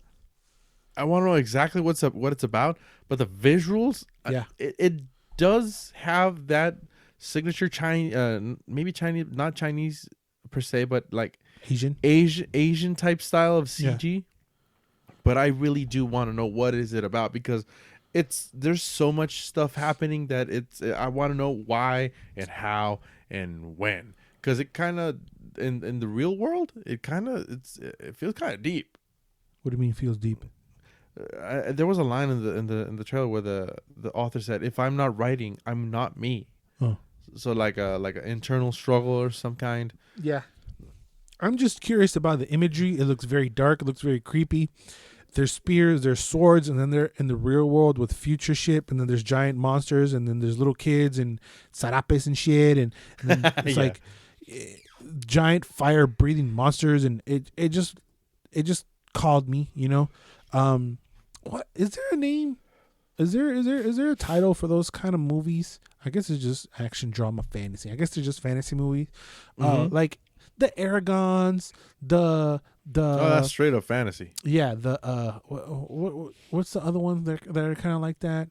I want to know exactly what it's about, but the visuals, yeah, it does have that signature Chinese, maybe Chinese, not Chinese per se, but like Asian type style of CG. Yeah. but I really do want to know what is it about, because there's so much stuff happening that I want to know why and how and when, because it kind of in the real world it feels kind of deep. What do you mean feels deep? There was a line in the trailer where the author said, "If I'm not writing, I'm not me." Oh. So like an internal struggle or some kind. Yeah. I'm just curious about the imagery. It looks very dark. It looks very creepy. There's spears, there's swords, and then they're in the real world with future shit, and then there's giant monsters, and then there's little kids and sarapes and shit, and then it's like giant fire breathing monsters, and it just called me, you know. What is there a name? Is there a title for those kind of movies? I guess it's just action, drama, fantasy. I guess they're just fantasy movies. Like the Aragons, oh, that's straight up fantasy. Yeah, what's the other ones that are kind of like that?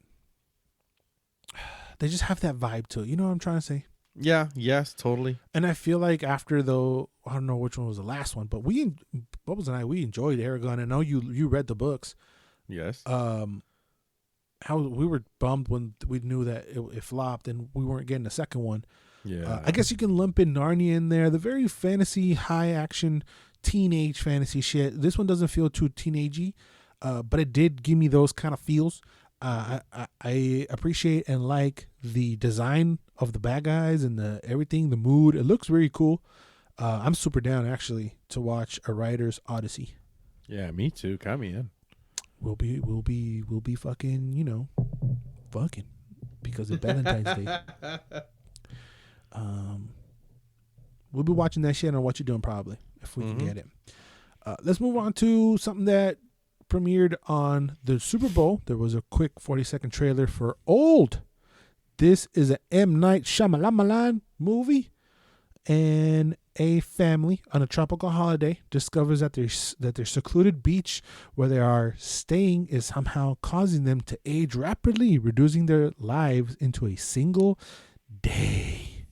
They just have that vibe to it. You know what I'm trying to say? Yeah. Yes. Totally. And I feel like after I don't know which one was the last one, but Bubbles and I, we enjoyed Aragon. I know you read the books. Yes. How we were bummed when we knew that it flopped and we weren't getting a second one. Yeah. I guess you can lump in Narnia in there. The very fantasy, high action, teenage fantasy shit. This one doesn't feel too teenagey, but it did give me those kind of feels. I appreciate and like the design of the bad guys and everything, the mood. It looks very cool. I'm super down actually to watch A Writer's Odyssey. Yeah, me too. Count me in. We'll be fucking, you know, fucking because of Valentine's Day. We'll be watching that shit on What You're Doing probably if we can get it. Let's move on to something that premiered on the Super Bowl. There was a quick 40-second trailer for Old. This is an M. Night Shyamalan movie, and a family on a tropical holiday discovers that their secluded beach where they are staying is somehow causing them to age rapidly, reducing their lives into a single day.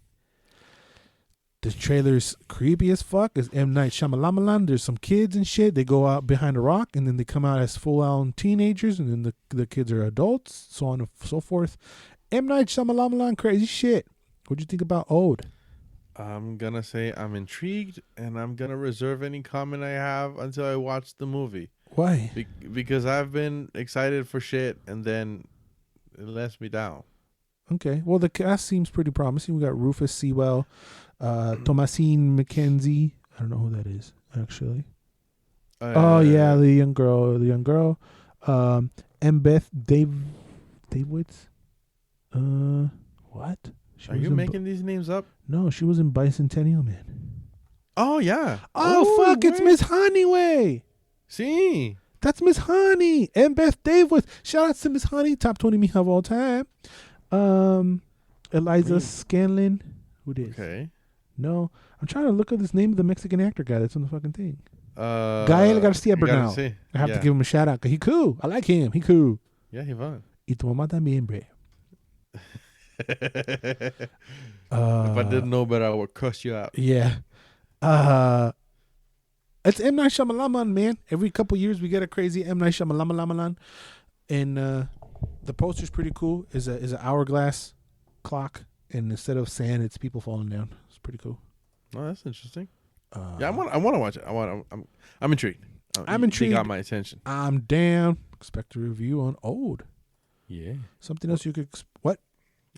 The trailer's creepy as fuck. It's M. Night Shyamalan. There's some kids and shit. They go out behind a rock, and then they come out as full-on teenagers, and then the kids are adults, so on and so forth. M. Night Shyamalan, crazy shit. What'd you think about Old? I'm going to say I'm intrigued, and I'm going to reserve any comment I have until I watch the movie. Why? Because I've been excited for shit, and then it lets me down. Okay. Well, the cast seems pretty promising. We got Rufus Sewell, Thomasine McKenzie. I don't know who that is, actually. Oh, yeah, the young girl. Beth Davids. What? Are you making these names up? No, she was in Bicentennial Man. Oh, yeah. Oh fuck, it's Miss Honeyway. See? That's Miss Honey. And Beth Davids. Shout out to Miss Honey. Top 20 me of all time. Eliza Scanlon. Who this? Okay. No. I'm trying to look up this name of the Mexican actor guy that's on the fucking thing. Gael Garcia Bernal. I have to give him a shout out because he cool. I like him. He cool. Yeah, he fun. Y tu mamá también, bre. If I didn't know better, I would cuss you out. Yeah. It's M. Night Shyamalan, man. Every couple years we get a crazy M. Night Shyamalan. And the poster's pretty cool. Is an hourglass clock, and instead of sand, it's people falling down. It's pretty cool. Oh, that's interesting. Yeah, I want to watch it. I'm intrigued. I'm intrigued. You got my attention. I'm down. Expect a review on Old. Yeah. Something else you could... What?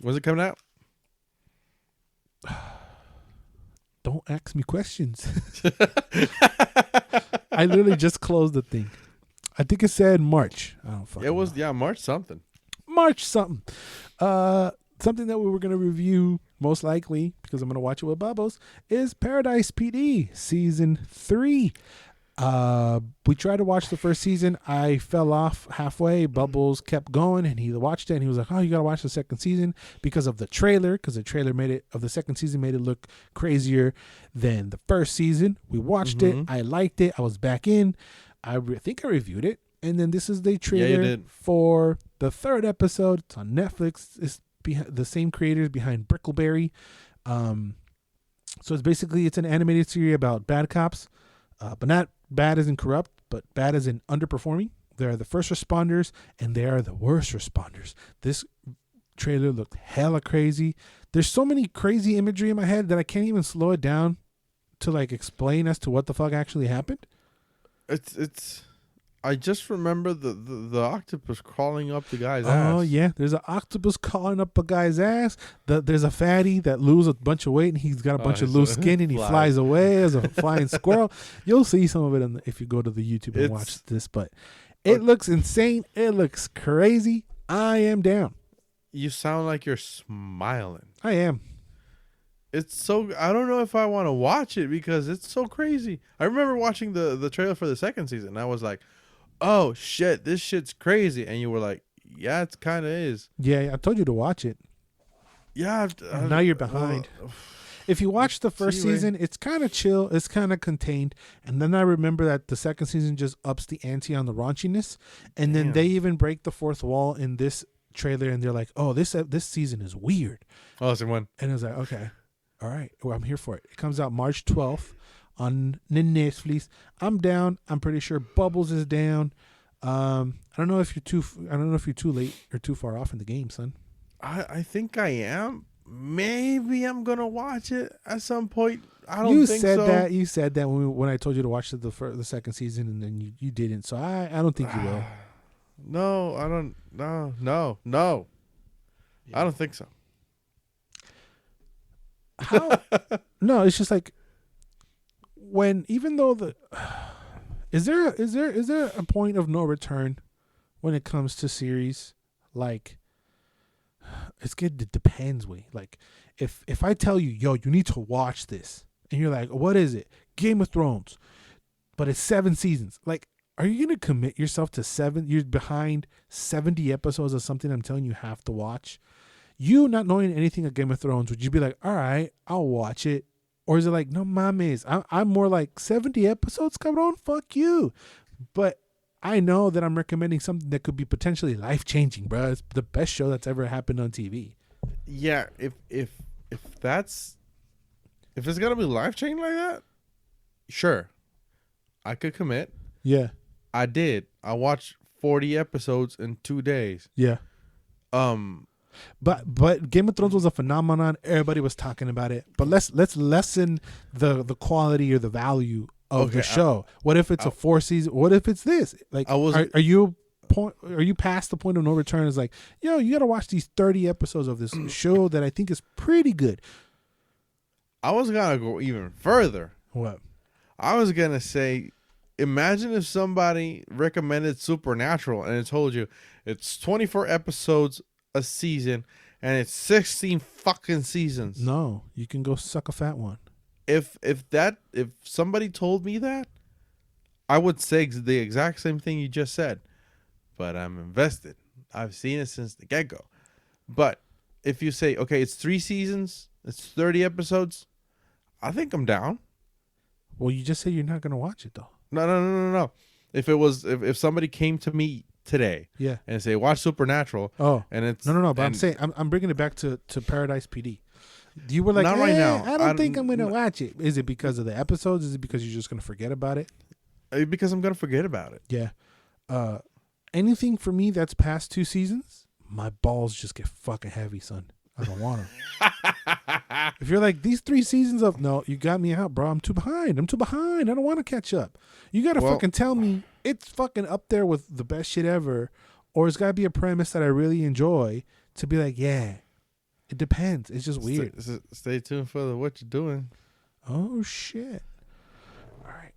When's it coming out? Don't ask me questions. I literally just closed the thing. I think it said March. I don't fucking know. March something. March something. Something that we were going to review, most likely, because I'm going to watch it with Bubbles, is Paradise PD Season 3. We tried to watch the first season. I fell off halfway. Bubbles kept going, and he watched it, and he was like, oh, you got to watch the second season because of the trailer, because the trailer of the second season made it look crazier than the first season. We watched it. I liked it. I was back in. I think I reviewed it, and then this is the trailer for the third episode. It's on Netflix. It's the same creators behind Brickleberry. So it's an animated series about bad cops, but not bad as in corrupt, but bad as in underperforming. They are the first responders, and they are the worst responders. This trailer looked hella crazy. There's so many crazy imagery in my head that I can't even slow it down to like explain as to what the fuck actually happened. It's. I just remember the octopus crawling up the guy's ass. Oh yeah, there's an octopus crawling up a guy's ass. There's a fatty that loses a bunch of weight and he's got a bunch of loose skin and he flies away as a flying squirrel. You'll see some of it if you go to the YouTube and watch this. But it looks insane. It looks crazy. I am down. You sound like you're smiling. I am. It's so. I don't know if I want to watch it because it's so crazy. I remember watching the trailer for the second season. And I was like, oh shit, this shit's crazy. And you were like, yeah, it kind of is. Yeah, I told you to watch it. Yeah. Now you're behind. If you watch the first season, it's kind of chill. It's kind of contained. And then I remember that the second season just ups the ante on the raunchiness. And then they even break the fourth wall in this trailer. And they're like, oh, this season is weird. Oh, it's one. And I was like, okay, all right. Well, I'm here for it. It comes out March 12th. On Netflix. I'm down. I'm pretty sure Bubbles is down. I don't know if you're too late or too far off in the game, son. I think I am. Maybe I'm gonna watch it at some point. I don't think so. You said that when I told you to watch the second season, and then you didn't. So I don't think you will. No, I don't. No. Yeah. I don't think so. How? No, it's just like. Even though is there a point of no return when it comes to series? Like, it's good. It depends. Like, if I tell you, yo, you need to watch this, and you're like, what is it? Game of Thrones, but it's 7 seasons. Like, are you gonna commit yourself to 7? You're behind 70 episodes of something I'm telling you have to watch. You not knowing anything of Game of Thrones, would you be like, all right, I'll watch it? Or is it like, no mames, I'm more like 70 episodes, cabrón, fuck you. But I know that I'm recommending something that could be potentially life-changing, bro. It's the best show that's ever happened on TV. Yeah, if it's going to be life-changing like that, sure. I could commit. Yeah. I did. I watched 40 episodes in 2 days. Yeah. But Game of Thrones was a phenomenon. Everybody was talking about it. But let's lessen the quality or the value of the show. What if it's a 4 season? What if it's this? Like, are you past the point of no return? It's like, yo, you got to watch these 30 episodes of this show that I think is pretty good. I was gonna go even further. What? I was gonna say, imagine if somebody recommended Supernatural and it told you it's 24 episodes a season and it's 16 fucking seasons. No, you can go suck a fat one. If somebody told me that, I would say the exact same thing you just said. But I'm invested. I've seen it since the get-go. But if you say, okay, it's 3 seasons, it's 30 episodes, I think I'm down. Well, you just said you're not gonna watch it though. No. If somebody came to me today, yeah, and say watch Supernatural, and it's no. But I'm saying I'm bringing it back to Paradise PD. You were like, not right now. I don't think I'm gonna watch it. Is it because of the episodes? Is it because you're just gonna forget about it? Because I'm gonna forget about it. Yeah. Anything for me that's past 2 seasons, my balls just get fucking heavy, son. I don't want them. If you're like, these 3 seasons of, no, you got me out, bro. I'm too behind. I don't want to catch up. You got to fucking tell me it's fucking up there with the best shit ever, or it's got to be a premise that I really enjoy to be like, yeah, it depends. It's just weird. Stay tuned for what you're doing. Oh, shit. All right.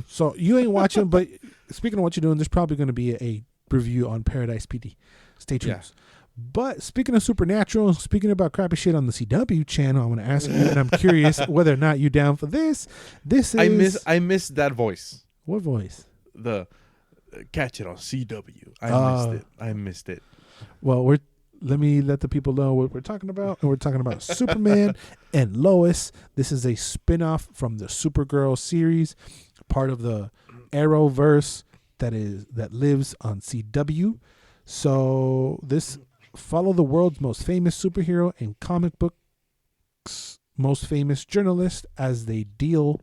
So you ain't watching, but speaking of what you're doing, there's probably going to be a review on Paradise PD. Stay tuned. Yeah. But speaking of Supernatural, speaking about crappy shit on the CW channel, I'm going to ask you, and I'm curious whether or not you're down for this. This is... I miss that voice. What voice? The catch it on CW. I missed it. Well, let me let the people know what we're talking about. And we're talking about Superman and Lois. This is a spin-off from the Supergirl series, part of the Arrowverse that lives on CW. So this follow the world's most famous superhero and comic books most famous journalist as they deal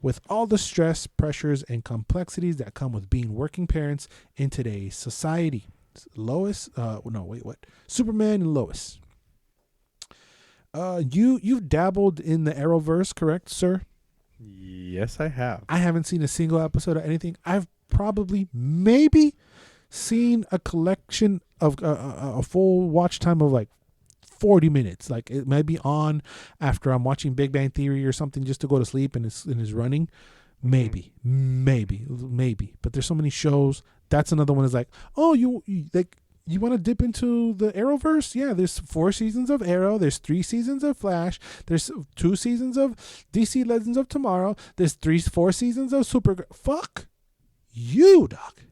with all the stress, pressures, and complexities that come with being working parents in today's society. Superman and Lois. You've dabbled in the Arrowverse, correct, sir? Yes, I have. I haven't seen a single episode of anything. I've probably maybe seen a collection of a full watch time of like 40 minutes. Like it might be on after I'm watching Big Bang Theory or something just to go to sleep and it's running. Maybe. But there's so many shows. That's another one is like, oh, you want to dip into the Arrowverse? Yeah, there's 4 seasons of Arrow. There's 3 seasons of Flash. There's 2 seasons of DC Legends of Tomorrow. There's 4 seasons of Supergirl. Fuck you, dog.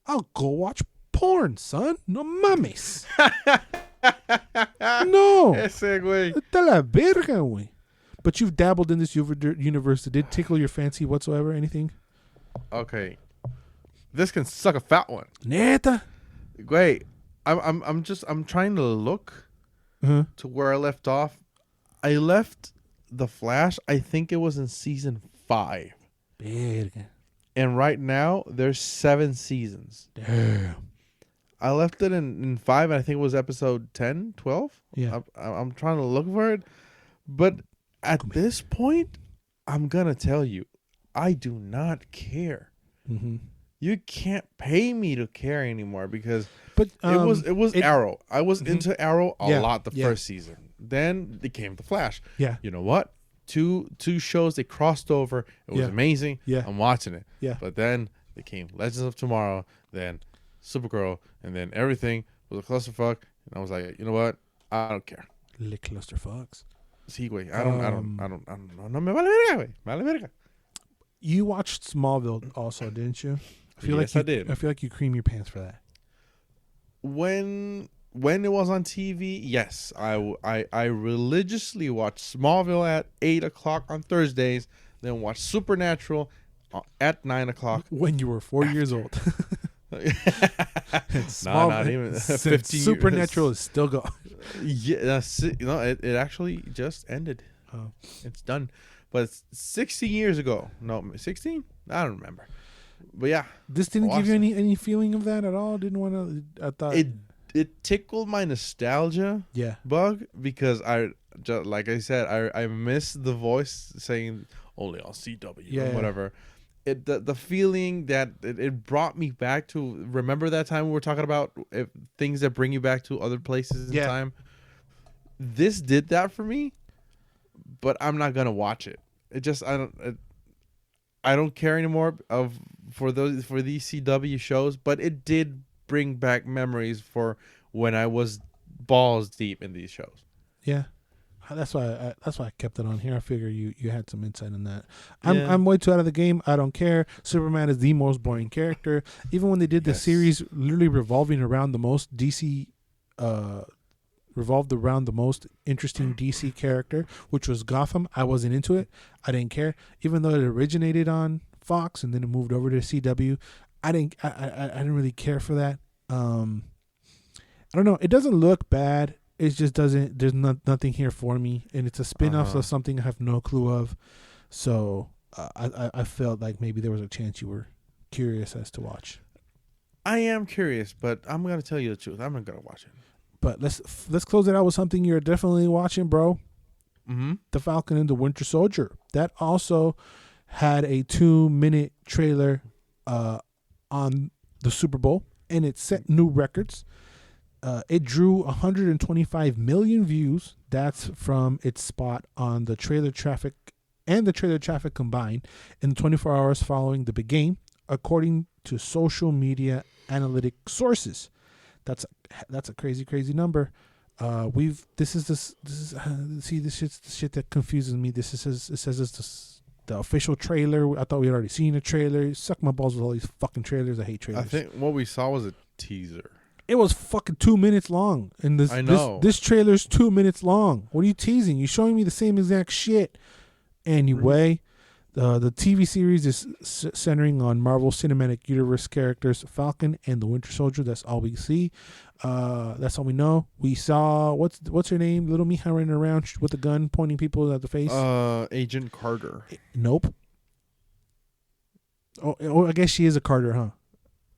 I'll go watch porn, son. No mames. No. Ese güey. Está la verga, güey. But you've dabbled in this universe. Did it tickle your fancy whatsoever? Anything? Okay. This can suck a fat one. Neta. Wait, I'm trying to look to where I left off. I left The Flash, I think it was in season 5. Verga. And right now there's 7 seasons. Damn. I left it in 5 and I think it was episode 10, 12. Yeah. I'm trying to look for it. But at this point, I'm going to tell you, I do not care. Mm-hmm. You can't pay me to care anymore because but it was Arrow. I was into Arrow a lot the first season. Then it came The Flash. Yeah. You know what? Two shows, they crossed over. It was amazing. Yeah. I'm watching it. Yeah. But then they came Legends of Tomorrow, then Supergirl, and then everything was a clusterfuck. And I was like, you know what? I don't care. Le clusterfucks. Sí, güey. I don't know. No me vale verga, güey. Vale verga. You watched Smallville also, didn't you? I did. I feel like you cream your pants for that. When it was on TV, yes, I religiously watched Smallville at 8:00 on Thursdays, then watched Supernatural at 9:00. When you were 4 years old. Not even 15 Supernatural years. is still going. Yeah, it actually just ended. Oh. It's done. But it's 16 years ago. No, 16? I don't remember. But yeah. This didn't give you any feeling of that at all? Didn't want to... I thought... It tickled my nostalgia bug because like I said, I miss the voice saying only on CW or whatever. The feeling that it brought me back to... Remember that time we were talking about things that bring you back to other places in time? This did that for me. But I'm not gonna watch it. It just I don't care anymore for these CW shows. But it did bring back memories for when I was balls deep in these shows. Yeah, that's why I kept it on here. I figure you had some insight on that. I'm way too out of the game. I don't care. Superman is the most boring character. Even when they did the series, literally revolving around the most DC. Revolved around the most interesting DC character, which was Gotham. I wasn't into it. I didn't care, even though it originated on Fox and then it moved over to CW. I didn't really care for that. I don't know. It doesn't look bad. It just doesn't. There's nothing here for me, and it's a spin-off of something I have no clue of. So I felt like maybe there was a chance you were curious as to watch. I am curious, but I'm gonna tell you the truth. I'm not gonna watch it. But let's close it out with something you're definitely watching, bro. Mm-hmm. The Falcon and the Winter Soldier. That also had a 2-minute trailer on the Super Bowl, and it set new records. It drew 125 million views. That's from its spot on the trailer traffic and the trailer traffic combined in the 24 hours following the big game, according to social media analytic sources. That's a crazy number. This is the shit that confuses me. It says it's the official trailer. I thought we had already seen a trailer. Suck my balls with all these fucking trailers. I hate trailers. I think what we saw was a teaser. It was fucking 2 minutes long, and this trailer's 2 minutes long. What are you teasing? You're showing me the same exact shit. Anyway, the TV series is centering on Marvel Cinematic Universe characters Falcon and the Winter Soldier. That's all we see. That's all we know. We saw what's her name? Little Mija running around with a gun pointing people at the face. Agent Carter. Nope. Oh, I guess she is a Carter, huh?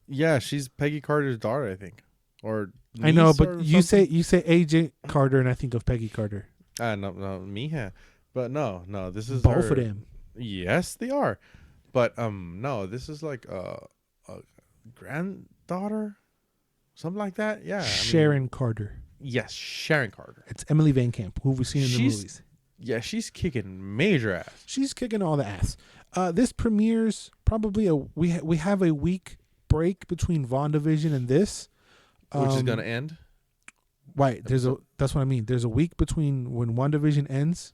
Yeah, she's Peggy Carter's daughter, I think. Or I know, but you say Agent Carter, and I think of Peggy Carter. No, Mija. But no, this is both her. of them. Yes, they are. But no, this is like a granddaughter, something like that. Yeah, Sharon Carter. Yes, Sharon Carter. It's Emily Van Camp, who we've seen in the movies. Yeah, she's kicking major ass. She's kicking all the ass. This premieres probably we have a week break between WandaVision and this, which is gonna end. Right. That's what I mean. There's a week between when WandaVision ends,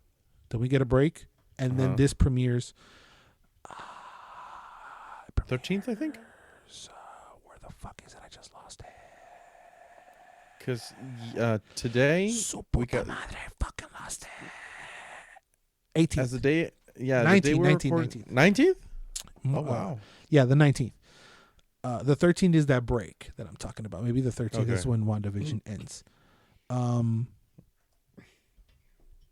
then we get a break, and then this premieres. 13th, I think. Where the fuck is it? I just lost it. Because today we got. Madre, I fucking lost it. 18th. As the day, yeah, 19th. 19th. Oh wow. Yeah, the 19th. The 13th is that break that I'm talking about. Maybe the 13th is when WandaVision ends.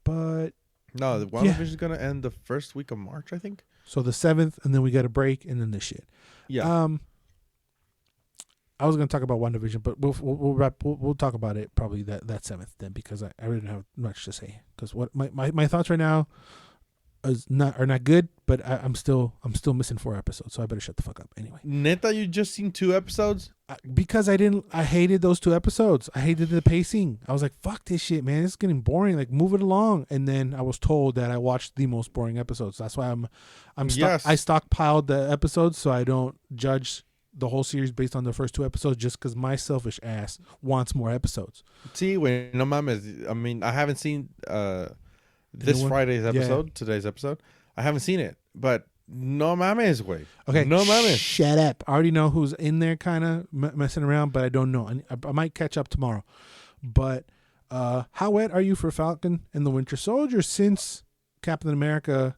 But no, the WandaVision is gonna end the first week of March, I think. So the 7th, and then we get a break, and then this shit. Yeah. I was gonna talk about WandaVision, but we'll talk about it probably that 7th then, because I really don't have much to say. Because what my thoughts right now are not good, but I'm still missing 4 episodes, so I better shut the fuck up anyway. Neta, you just seen 2 episodes? Because I hated those 2 episodes. I hated the pacing. I was like, fuck this shit, man. It's getting boring. Like, move it along. And then I was told that I watched the most boring episodes. That's why I stockpiled the episodes so I don't judge the whole series based on the first 2 episodes, just because my selfish ass wants more episodes. See, when no mames, I mean, I haven't seen this Friday's episode, today's episode. I haven't seen it, but no mames, way. Okay, no mames. Shut up. I already know who's in there, kind of messing around, but I don't know. I might catch up tomorrow. But how wet are you for Falcon and the Winter Soldier since Captain America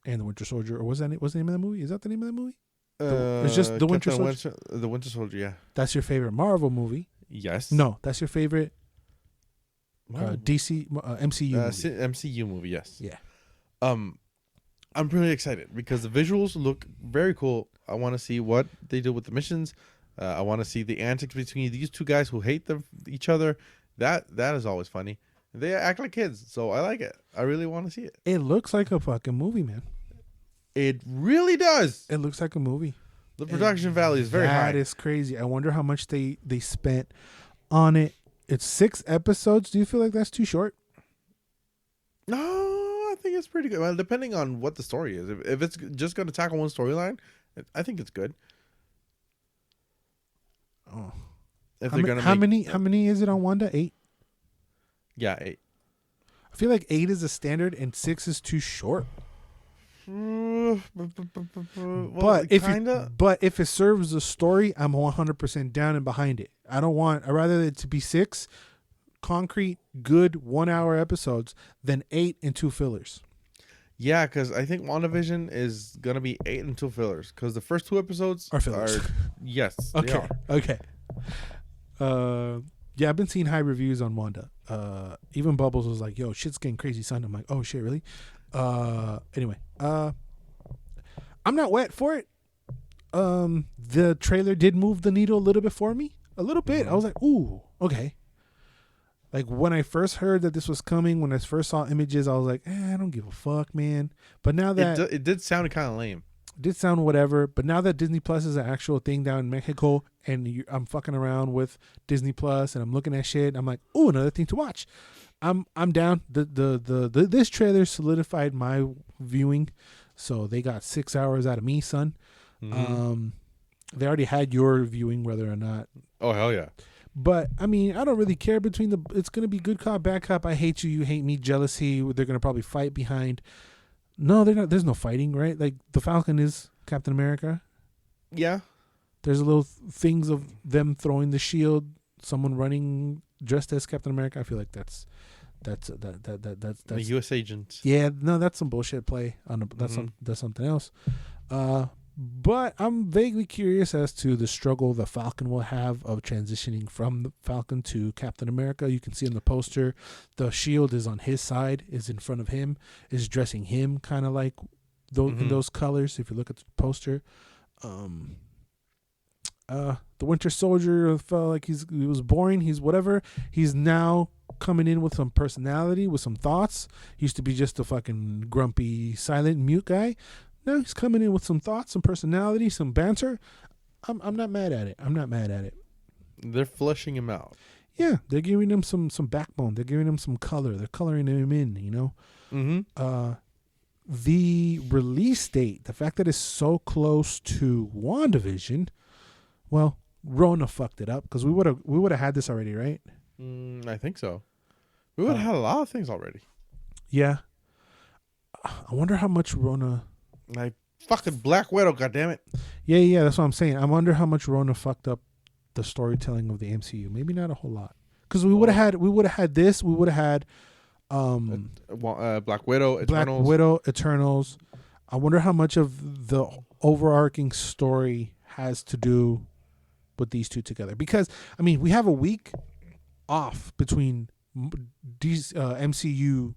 and the Winter Soldier, or was the name of the movie? Is that the name of the movie? It's just the Winter Soldier. The Winter Soldier, yeah. That's your favorite Marvel movie? Yes. No, that's your favorite DC MCU movie. MCU movie, yes. Yeah. I'm pretty excited because the visuals look very cool. I want to see what they do with the missions. I want to see the antics between these 2 guys who hate each other. That is always funny. They act like kids, so I like it. I really want to see it. It looks like a fucking movie, man. It really does. It looks like a movie. The production value is very high. That is crazy. I wonder how much they spent on it. It's 6 episodes. Do you feel like that's too short? No, I think it's pretty good. Well, depending on what the story is. If it's just going to tackle one storyline, I think it's good. Oh. How many is it on Wanda? 8? Yeah, 8. I feel like 8 is a standard and 6 is too short. Well, but if it serves the story, I'm 100% down and behind it. I'd rather it to be 6 concrete, good 1-hour episodes than 8 and 2 fillers. Yeah, because I think WandaVision is gonna be 8 and 2 fillers. Because the first 2 episodes are fillers. Yes. Okay. They are. Okay. Yeah, I've been seeing high reviews on Wanda. Even Bubbles was like, "Yo, shit's getting crazy, son." I'm like, "Oh shit, really?" Anyway, I'm not wet for it. The trailer did move the needle a little bit for me. A little bit. I was like, "Ooh, okay." Like, when I first heard that this was coming, when I first saw images, I was like, I don't give a fuck, man. But now that it did sound kind of lame. It did sound whatever. But now that Disney Plus is an actual thing down in Mexico, and I'm fucking around with Disney Plus, and I'm looking at shit, I'm like, ooh, another thing to watch. I'm down. This trailer solidified my viewing, so they got 6 hours out of me, son. Mm-hmm. They already had your viewing, whether or not. Oh hell yeah. But I mean, I don't really care it's gonna be good cop, bad cop. I hate you, you hate me, jealousy. They're gonna probably fight behind. No, they're not. There's no fighting, right? Like, the Falcon is Captain America. Yeah. There's a little things of them throwing the shield, someone running dressed as Captain America. I feel like that's the U.S. agent. Yeah, no, that's some bullshit play. That's something else. But I'm vaguely curious as to the struggle the Falcon will have of transitioning from the Falcon to Captain America. You can see in the poster, the shield is on his side, is in front of him, is dressing him kind of like those in those colors. If you look at the poster, the Winter Soldier felt like he was boring. He's whatever. He's now coming in with some personality, with some thoughts. He used to be just a fucking grumpy, silent, mute guy. Now he's coming in with some thoughts, some personality, some banter. I'm not mad at it. They're fleshing him out. Yeah, they're giving him some backbone. They're giving him some color. They're coloring him in, you know. Mm-hmm. The release date, the fact that it's so close to WandaVision, well, Rona fucked it up because we would have had this already, right? I think so. We would have had a lot of things already. Yeah. I wonder how much Rona. Like fucking Black Widow, goddammit. Yeah, that's what I'm saying. I wonder how much Rona fucked up the storytelling of the MCU. Maybe not a whole lot, because we would have had this. We would have had Black Widow, Eternals. I wonder how much of the overarching story has to do with these two together. Because I mean, we have a week off between these MCU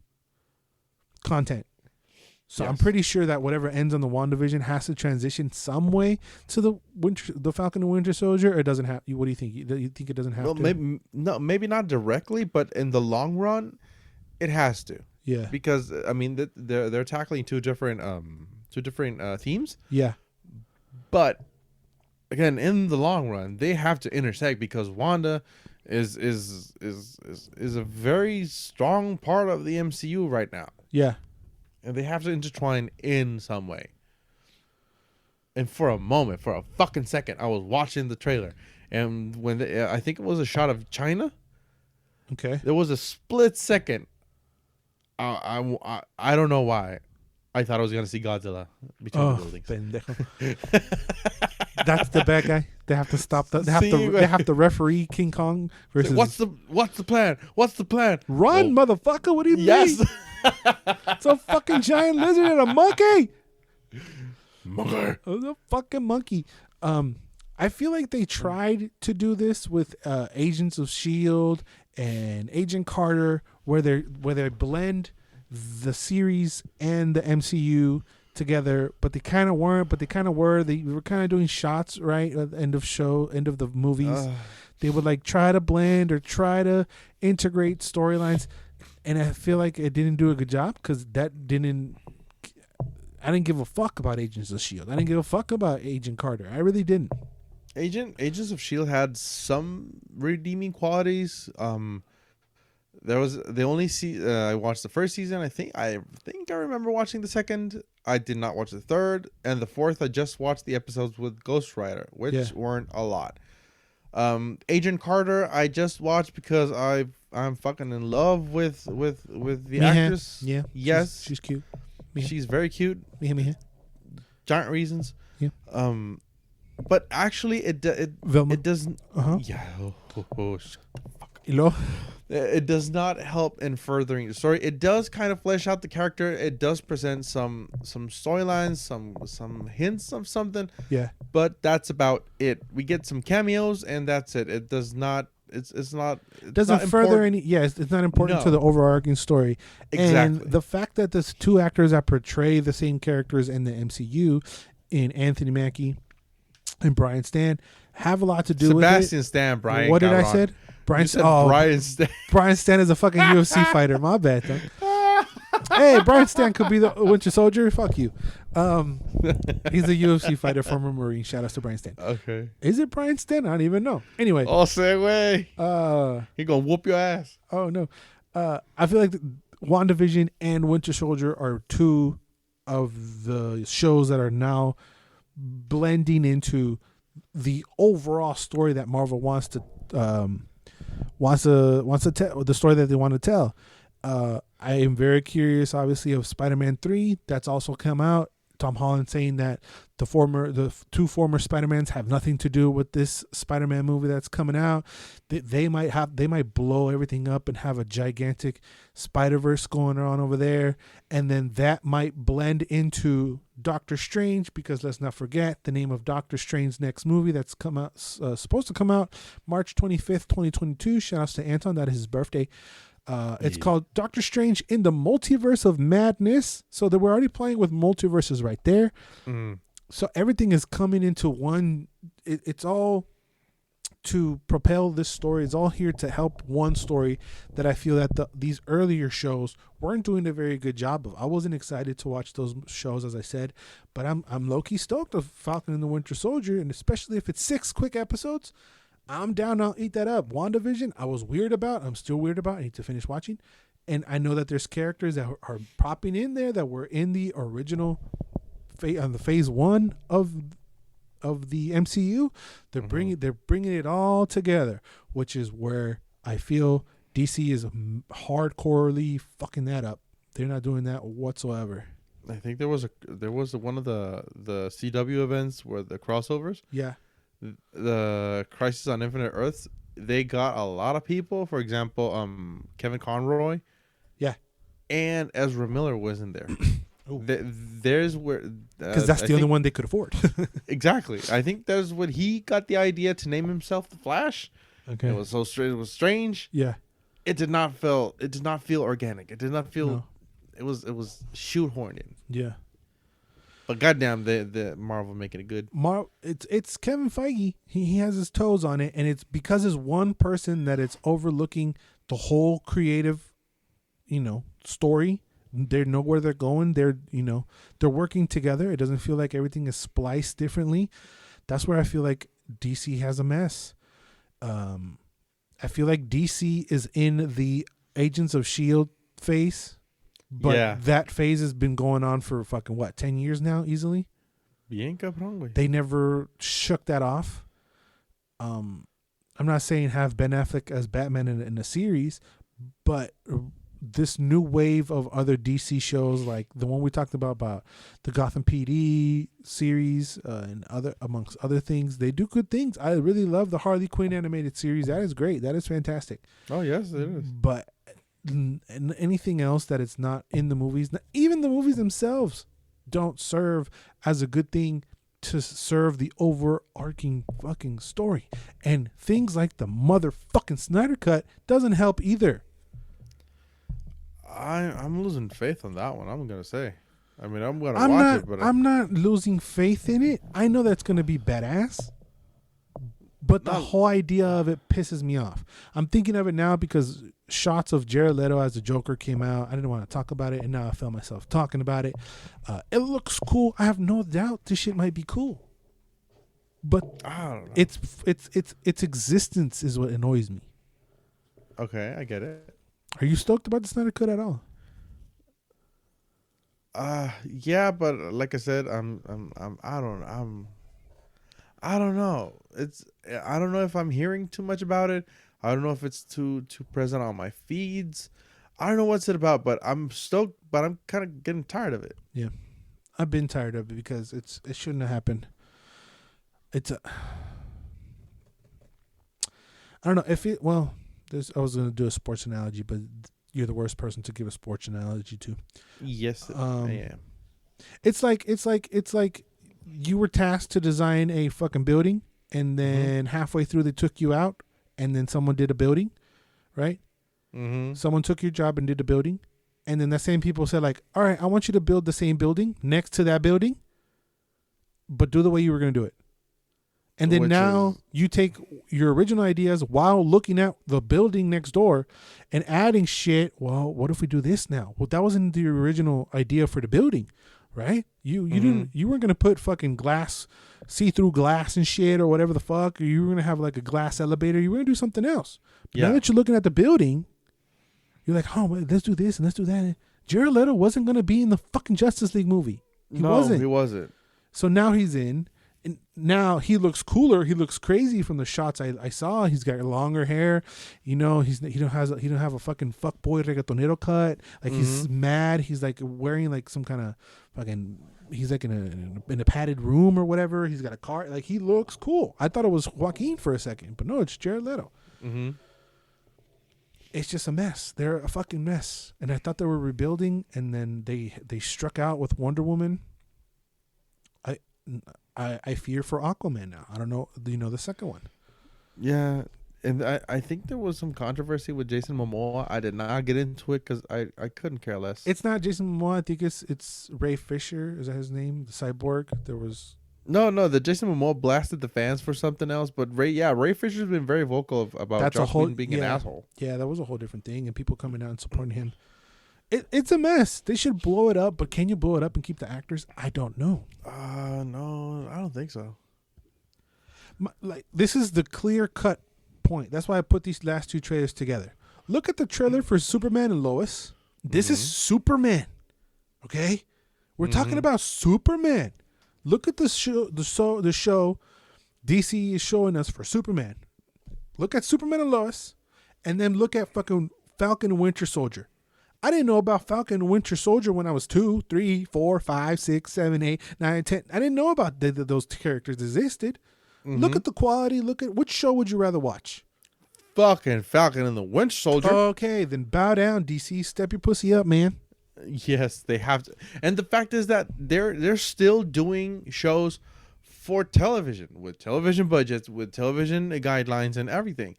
content. So yes. I'm pretty sure that whatever ends on the WandaVision has to transition some way to the Falcon and Winter Soldier, or it doesn't have. What do you think? You think it doesn't have to? Maybe not directly, but in the long run, it has to. Yeah. Because I mean, they're tackling two different themes. Yeah. But again, in the long run, they have to intersect because Wanda is a very strong part of the MCU right now. Yeah. And they have to intertwine in some way. And for a moment, for a fucking second, I was watching the trailer. And when I think it was a shot of China. Okay. There was a split second. I don't know why. I thought I was going to see Godzilla between the buildings. Pendejo. That's the bad guy. They have to stop that. They have to referee King Kong versus. What's the plan? What's the plan? Run, motherfucker! What do you mean? Yes. It's a fucking giant lizard and a monkey. Monkey. It's a fucking monkey. I feel like they tried to do this with Agents of S.H.I.E.L.D. and Agent Carter, where they blend the series and the MCU together, but they kind of weren't. But they kind of were. They were kind of doing shots right at the end of the movies. They would like try to blend or try to integrate storylines. And I feel like it didn't do a good job because I didn't give a fuck about Agents of S.H.I.E.L.D. I didn't give a fuck about Agent Carter. I really didn't. Agents of S.H.I.E.L.D. had some redeeming qualities. There was I watched the first season. I think I remember watching the second. I did not watch the third and the fourth. I just watched the episodes with Ghost Rider, which weren't a lot. Agent Carter, I just watched because I'm fucking in love with the actress. Yeah. Yes. She's cute. She's very cute. Giant reasons. Yeah. But actually Velma. it doesn't. Yeah. It does not help in furthering the story. It does kind of flesh out the character. It does present some storylines, some hints of something. Yeah. But that's about it. We get some cameos and that's it. It does not. It's not. It doesn't further any. Yes, it's not important to the overarching story. Exactly. And the fact that there's two actors that portray the same characters in the MCU, in Anthony Mackie and Brian Stan, have a lot to do with it. Sebastian Stan, Brian. What did I say? Brian Stan. Brian Stan is a fucking UFC fighter. My bad. Hey, Brian Stan could be the Winter Soldier. Fuck you. He's a UFC fighter, former Marine. Shout out to Brian Stan. Okay. Is it Brian Stan? I don't even know. Anyway. Oh, say way. He gonna whoop your ass. Oh no. I feel like WandaVision and Winter Soldier are two of the shows that are now blending into the overall story that Marvel wants to tell, the story that they want to tell. I am very curious, obviously, of Spider-Man 3. That's also come out. Tom Holland saying that the two former Spider-Mans have nothing to do with this Spider-Man movie that's coming out. They might blow everything up and have a gigantic Spider-Verse going on over there, and then that might blend into Doctor Strange, because let's not forget the name of Doctor Strange's next movie that's supposed to come out March 25th, 2022. Shout outs to Anton, that is his birthday. It's called Doctor Strange in the Multiverse of Madness. So that we're already playing with multiverses right there. So everything is coming into one. It's all to propel this story. It's all here to help one story that I feel that these earlier shows weren't doing a very good job of. I wasn't excited to watch those shows, as I said, but I'm low-key stoked of Falcon and the Winter Soldier, and especially if it's 6 quick episodes. I'm down. I'll eat that up. WandaVision, I was weird about. I'm still weird about. I need to finish watching. And I know that there's characters that are popping in there that were in the original on the phase 1 of the MCU. They're bringing it all together, which is where I feel DC is hardcorely fucking that up. They're not doing that whatsoever. I think there was one of the CW events where the crossovers. Yeah. The Crisis on Infinite Earths, they got a lot of people. For example, Kevin Conroy, yeah, and Ezra Miller wasn't there. There's where, because that's the only one they could afford. Exactly. I think that's when he got the idea to name himself the Flash. Okay, it was so strange. It was strange. Yeah, it did not feel organic. It did not feel. No. It was shoehorned in. Yeah. But goddamn, the Marvel making it good. It's Kevin Feige. He has his toes on it, and it's because it's one person that it's overlooking the whole creative, story. They know where they're going. They're working together. It doesn't feel like everything is spliced differently. That's where I feel like DC has a mess. I feel like DC is in the Agents of S.H.I.E.L.D. phase. But that phase has been going on for fucking 10 years now, easily. Bien cabrón, güey. They never shook that off. I'm not saying have Ben Affleck as Batman in a series, but this new wave of other DC shows, like the one we talked about the Gotham PD series, and amongst other things, they do good things. I really love the Harley Quinn animated series. That is great. That is fantastic. Oh yes, it is. But anything else that it's not in the movies, even the movies themselves, don't serve as a good thing to serve the overarching fucking story. And things like the motherfucking Snyder Cut doesn't help either. I'm losing faith on that one. I'm gonna say. I mean, I'm gonna watch it, but I'm not losing faith in it. I know that's gonna be badass. But the whole idea of it pisses me off. I'm thinking of it now because shots of Jared Leto as the Joker came out. I didn't want to talk about it, and now I felt myself talking about it. It looks cool. I have no doubt this shit might be cool. But I don't know. Its existence is what annoys me. Okay, I get it. Are you stoked about the Snyder Cut at all? Yeah, but like I said, I don't know. I don't know if I'm hearing too much about it. I don't know if it's too present on my feeds. I don't know what's it about, but I'm stoked, but I'm kind of getting tired of it. Yeah. I've been tired of it because it shouldn't have happened. I don't know if it, I was going to do a sports analogy, but you're the worst person to give a sports analogy to. Yes, I am. It's like you were tasked to design a fucking building, and then halfway through they took you out, and then someone did a building, right? Mm-hmm. Someone took your job and did a building, and then the same people said like, all right, I want you to build the same building next to that building, but do the way you were going to do it. And then you take your original ideas while looking at the building next door and adding shit. Well, what if we do this now? Well, that wasn't the original idea for the building, right? You weren't going to put fucking glass, see-through glass and shit or whatever the fuck. Or you were going to have like a glass elevator. You were going to do something else. But now that you're looking at the building, you're like, oh, wait, let's do this and let's do that. Jared Leto wasn't going to be in the fucking Justice League movie. He wasn't. So now he's in. And now he looks cooler. He looks crazy from the shots I saw. He's got longer hair. He don't have a fucking fuckboy reggaetonero cut. Like he's mad. He's like wearing like some kind of fucking in a padded room or whatever. He's got a car. Like, he looks cool. I thought it was Joaquin for a second, but no, it's Jared Leto. Mm-hmm. It's just a mess. They're a fucking mess. And I thought they were rebuilding, and then they struck out with Wonder Woman. I fear for Aquaman now. I don't know. Do you know the second one? Yeah, and I think there was some controversy with Jason Momoa. I did not get into it because I couldn't care less. It's not Jason Momoa. I think it's Ray Fisher. Is that his name? The cyborg. There was no. The Jason Momoa blasted the fans for something else. But Ray Fisher's been very vocal about Joss Whedon being an asshole. Yeah, that was a whole different thing, and people coming out and supporting him. It's a mess. They should blow it up, but can you blow it up and keep the actors? I don't know. No, I don't think so. This is the clear-cut point. That's why I put these last two trailers together. Look at the trailer for Superman and Lois. This is Superman. Okay? We're talking about Superman. Look at the show DC is showing us for Superman. Look at Superman and Lois, and then look at fucking Falcon and Winter Soldier. I didn't know about Falcon and Winter Soldier when I was 2, 3, 4, 5, 6, 7, 8, 9, 10. I didn't know about those characters existed. Look at the quality. Look at which show would you rather watch? Fucking Falcon and the Winter Soldier. Okay, then bow down, DC. Step your pussy up, man. Yes, they have to. And the fact is that they're still doing shows for television with television budgets, with television guidelines and everything.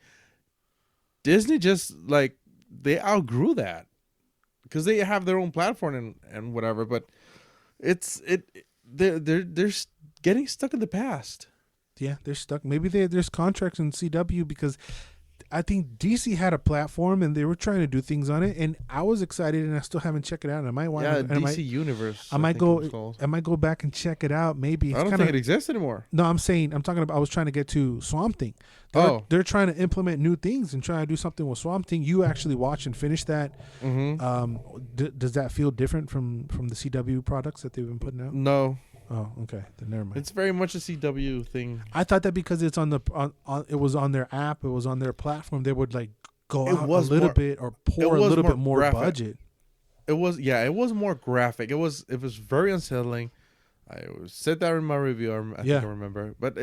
Disney just they outgrew that. Because they have their own platform and whatever, but they're getting stuck in the past. Yeah, they're stuck. Maybe there's contracts in CW because I think DC had a platform and they were trying to do things on it, and I was excited and I still haven't checked it out. And I might want DC Universe. I might go back and check it out. Maybe I don't think it exists anymore. No, I'm talking about. I was trying to get to Swamp Thing. They're trying to implement new things and trying to do something with Swamp Thing. You actually watch and finish that. Does that feel different from the CW products that they've been putting out? No. Oh, okay. Then never mind. It's very much a CW thing. I thought that because it's on it was on their app, it was on their platform, they would go out a little bit or pour a little bit more budget. It was more graphic. It was very unsettling. I said that in my review. I think I remember. But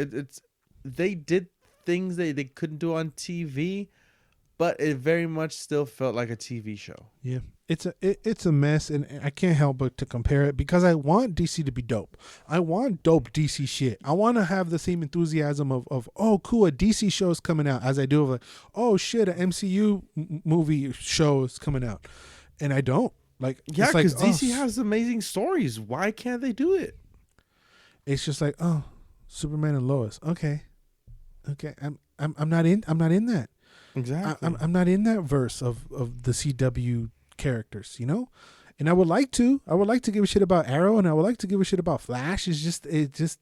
they did things they couldn't do on TV, but it very much still felt like a TV show. Yeah. It's a mess, and I can't help but to compare it because I want DC to be dope. I want dope DC shit. I want to have the same enthusiasm of oh cool, a DC show is coming out as I do of oh shit, an MCU movie show is coming out, and I don't because DC has amazing stories. Why can't they do it? It's just Superman and Lois. Okay, I'm not in that. Exactly. I'm not in that verse of the CW characters, and I would like to give a shit about Arrow, and I would like to give a shit about Flash. It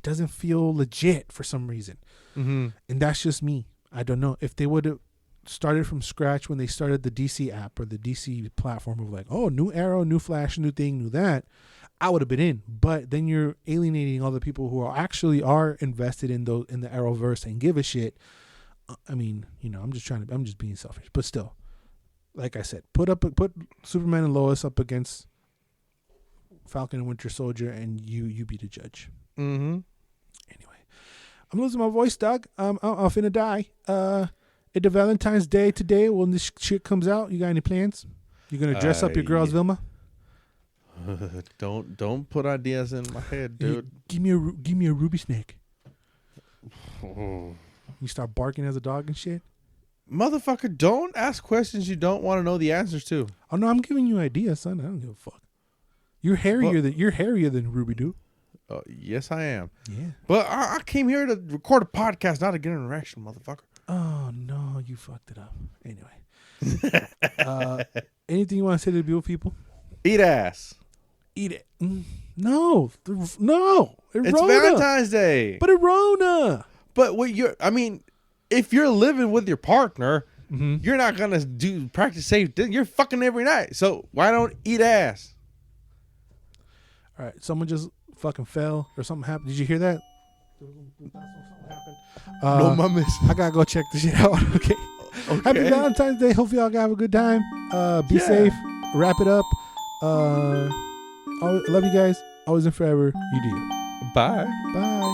doesn't feel legit for some reason, and that's just me. I don't know if they would have started from scratch when they started the DC app or the DC platform of new Arrow, new Flash, new thing, new that. I would have been in, but then you're alienating all the people who are invested in the Arrowverse and give a shit. I mean, I'm just being selfish, but still. Like I said, put Superman and Lois up against Falcon and Winter Soldier, and you be the judge. Anyway, I'm losing my voice, dog. I'm finna die. It's the Valentine's Day today. When this shit comes out, you got any plans? You gonna dress up your girl as Velma? Don't put ideas in my head, dude. Give me a ruby snake. You start barking as a dog and shit. Motherfucker, don't ask questions you don't want to know the answers to. Oh no, I'm giving you ideas, son. I don't give a fuck. You're hairier than Ruby, dude. Oh, yes, I am. Yeah. But I came here to record a podcast, not to get an erection, motherfucker. Oh no, you fucked it up. Anyway. Anything you want to say to the beautiful people? Eat ass. Eat it. No. It's Valentine's Day. But Rona. But if you're living with your partner, you're not gonna practice safe. You're fucking every night. So why don't eat ass? All right, someone just fucking fell or something happened. Did you hear that? No, mames. I gotta go check this shit out. Okay. Happy Valentine's Day. Hopefully y'all have a good time. Be safe. Wrap it up. I love you guys. always and forever, you do. Bye. Bye.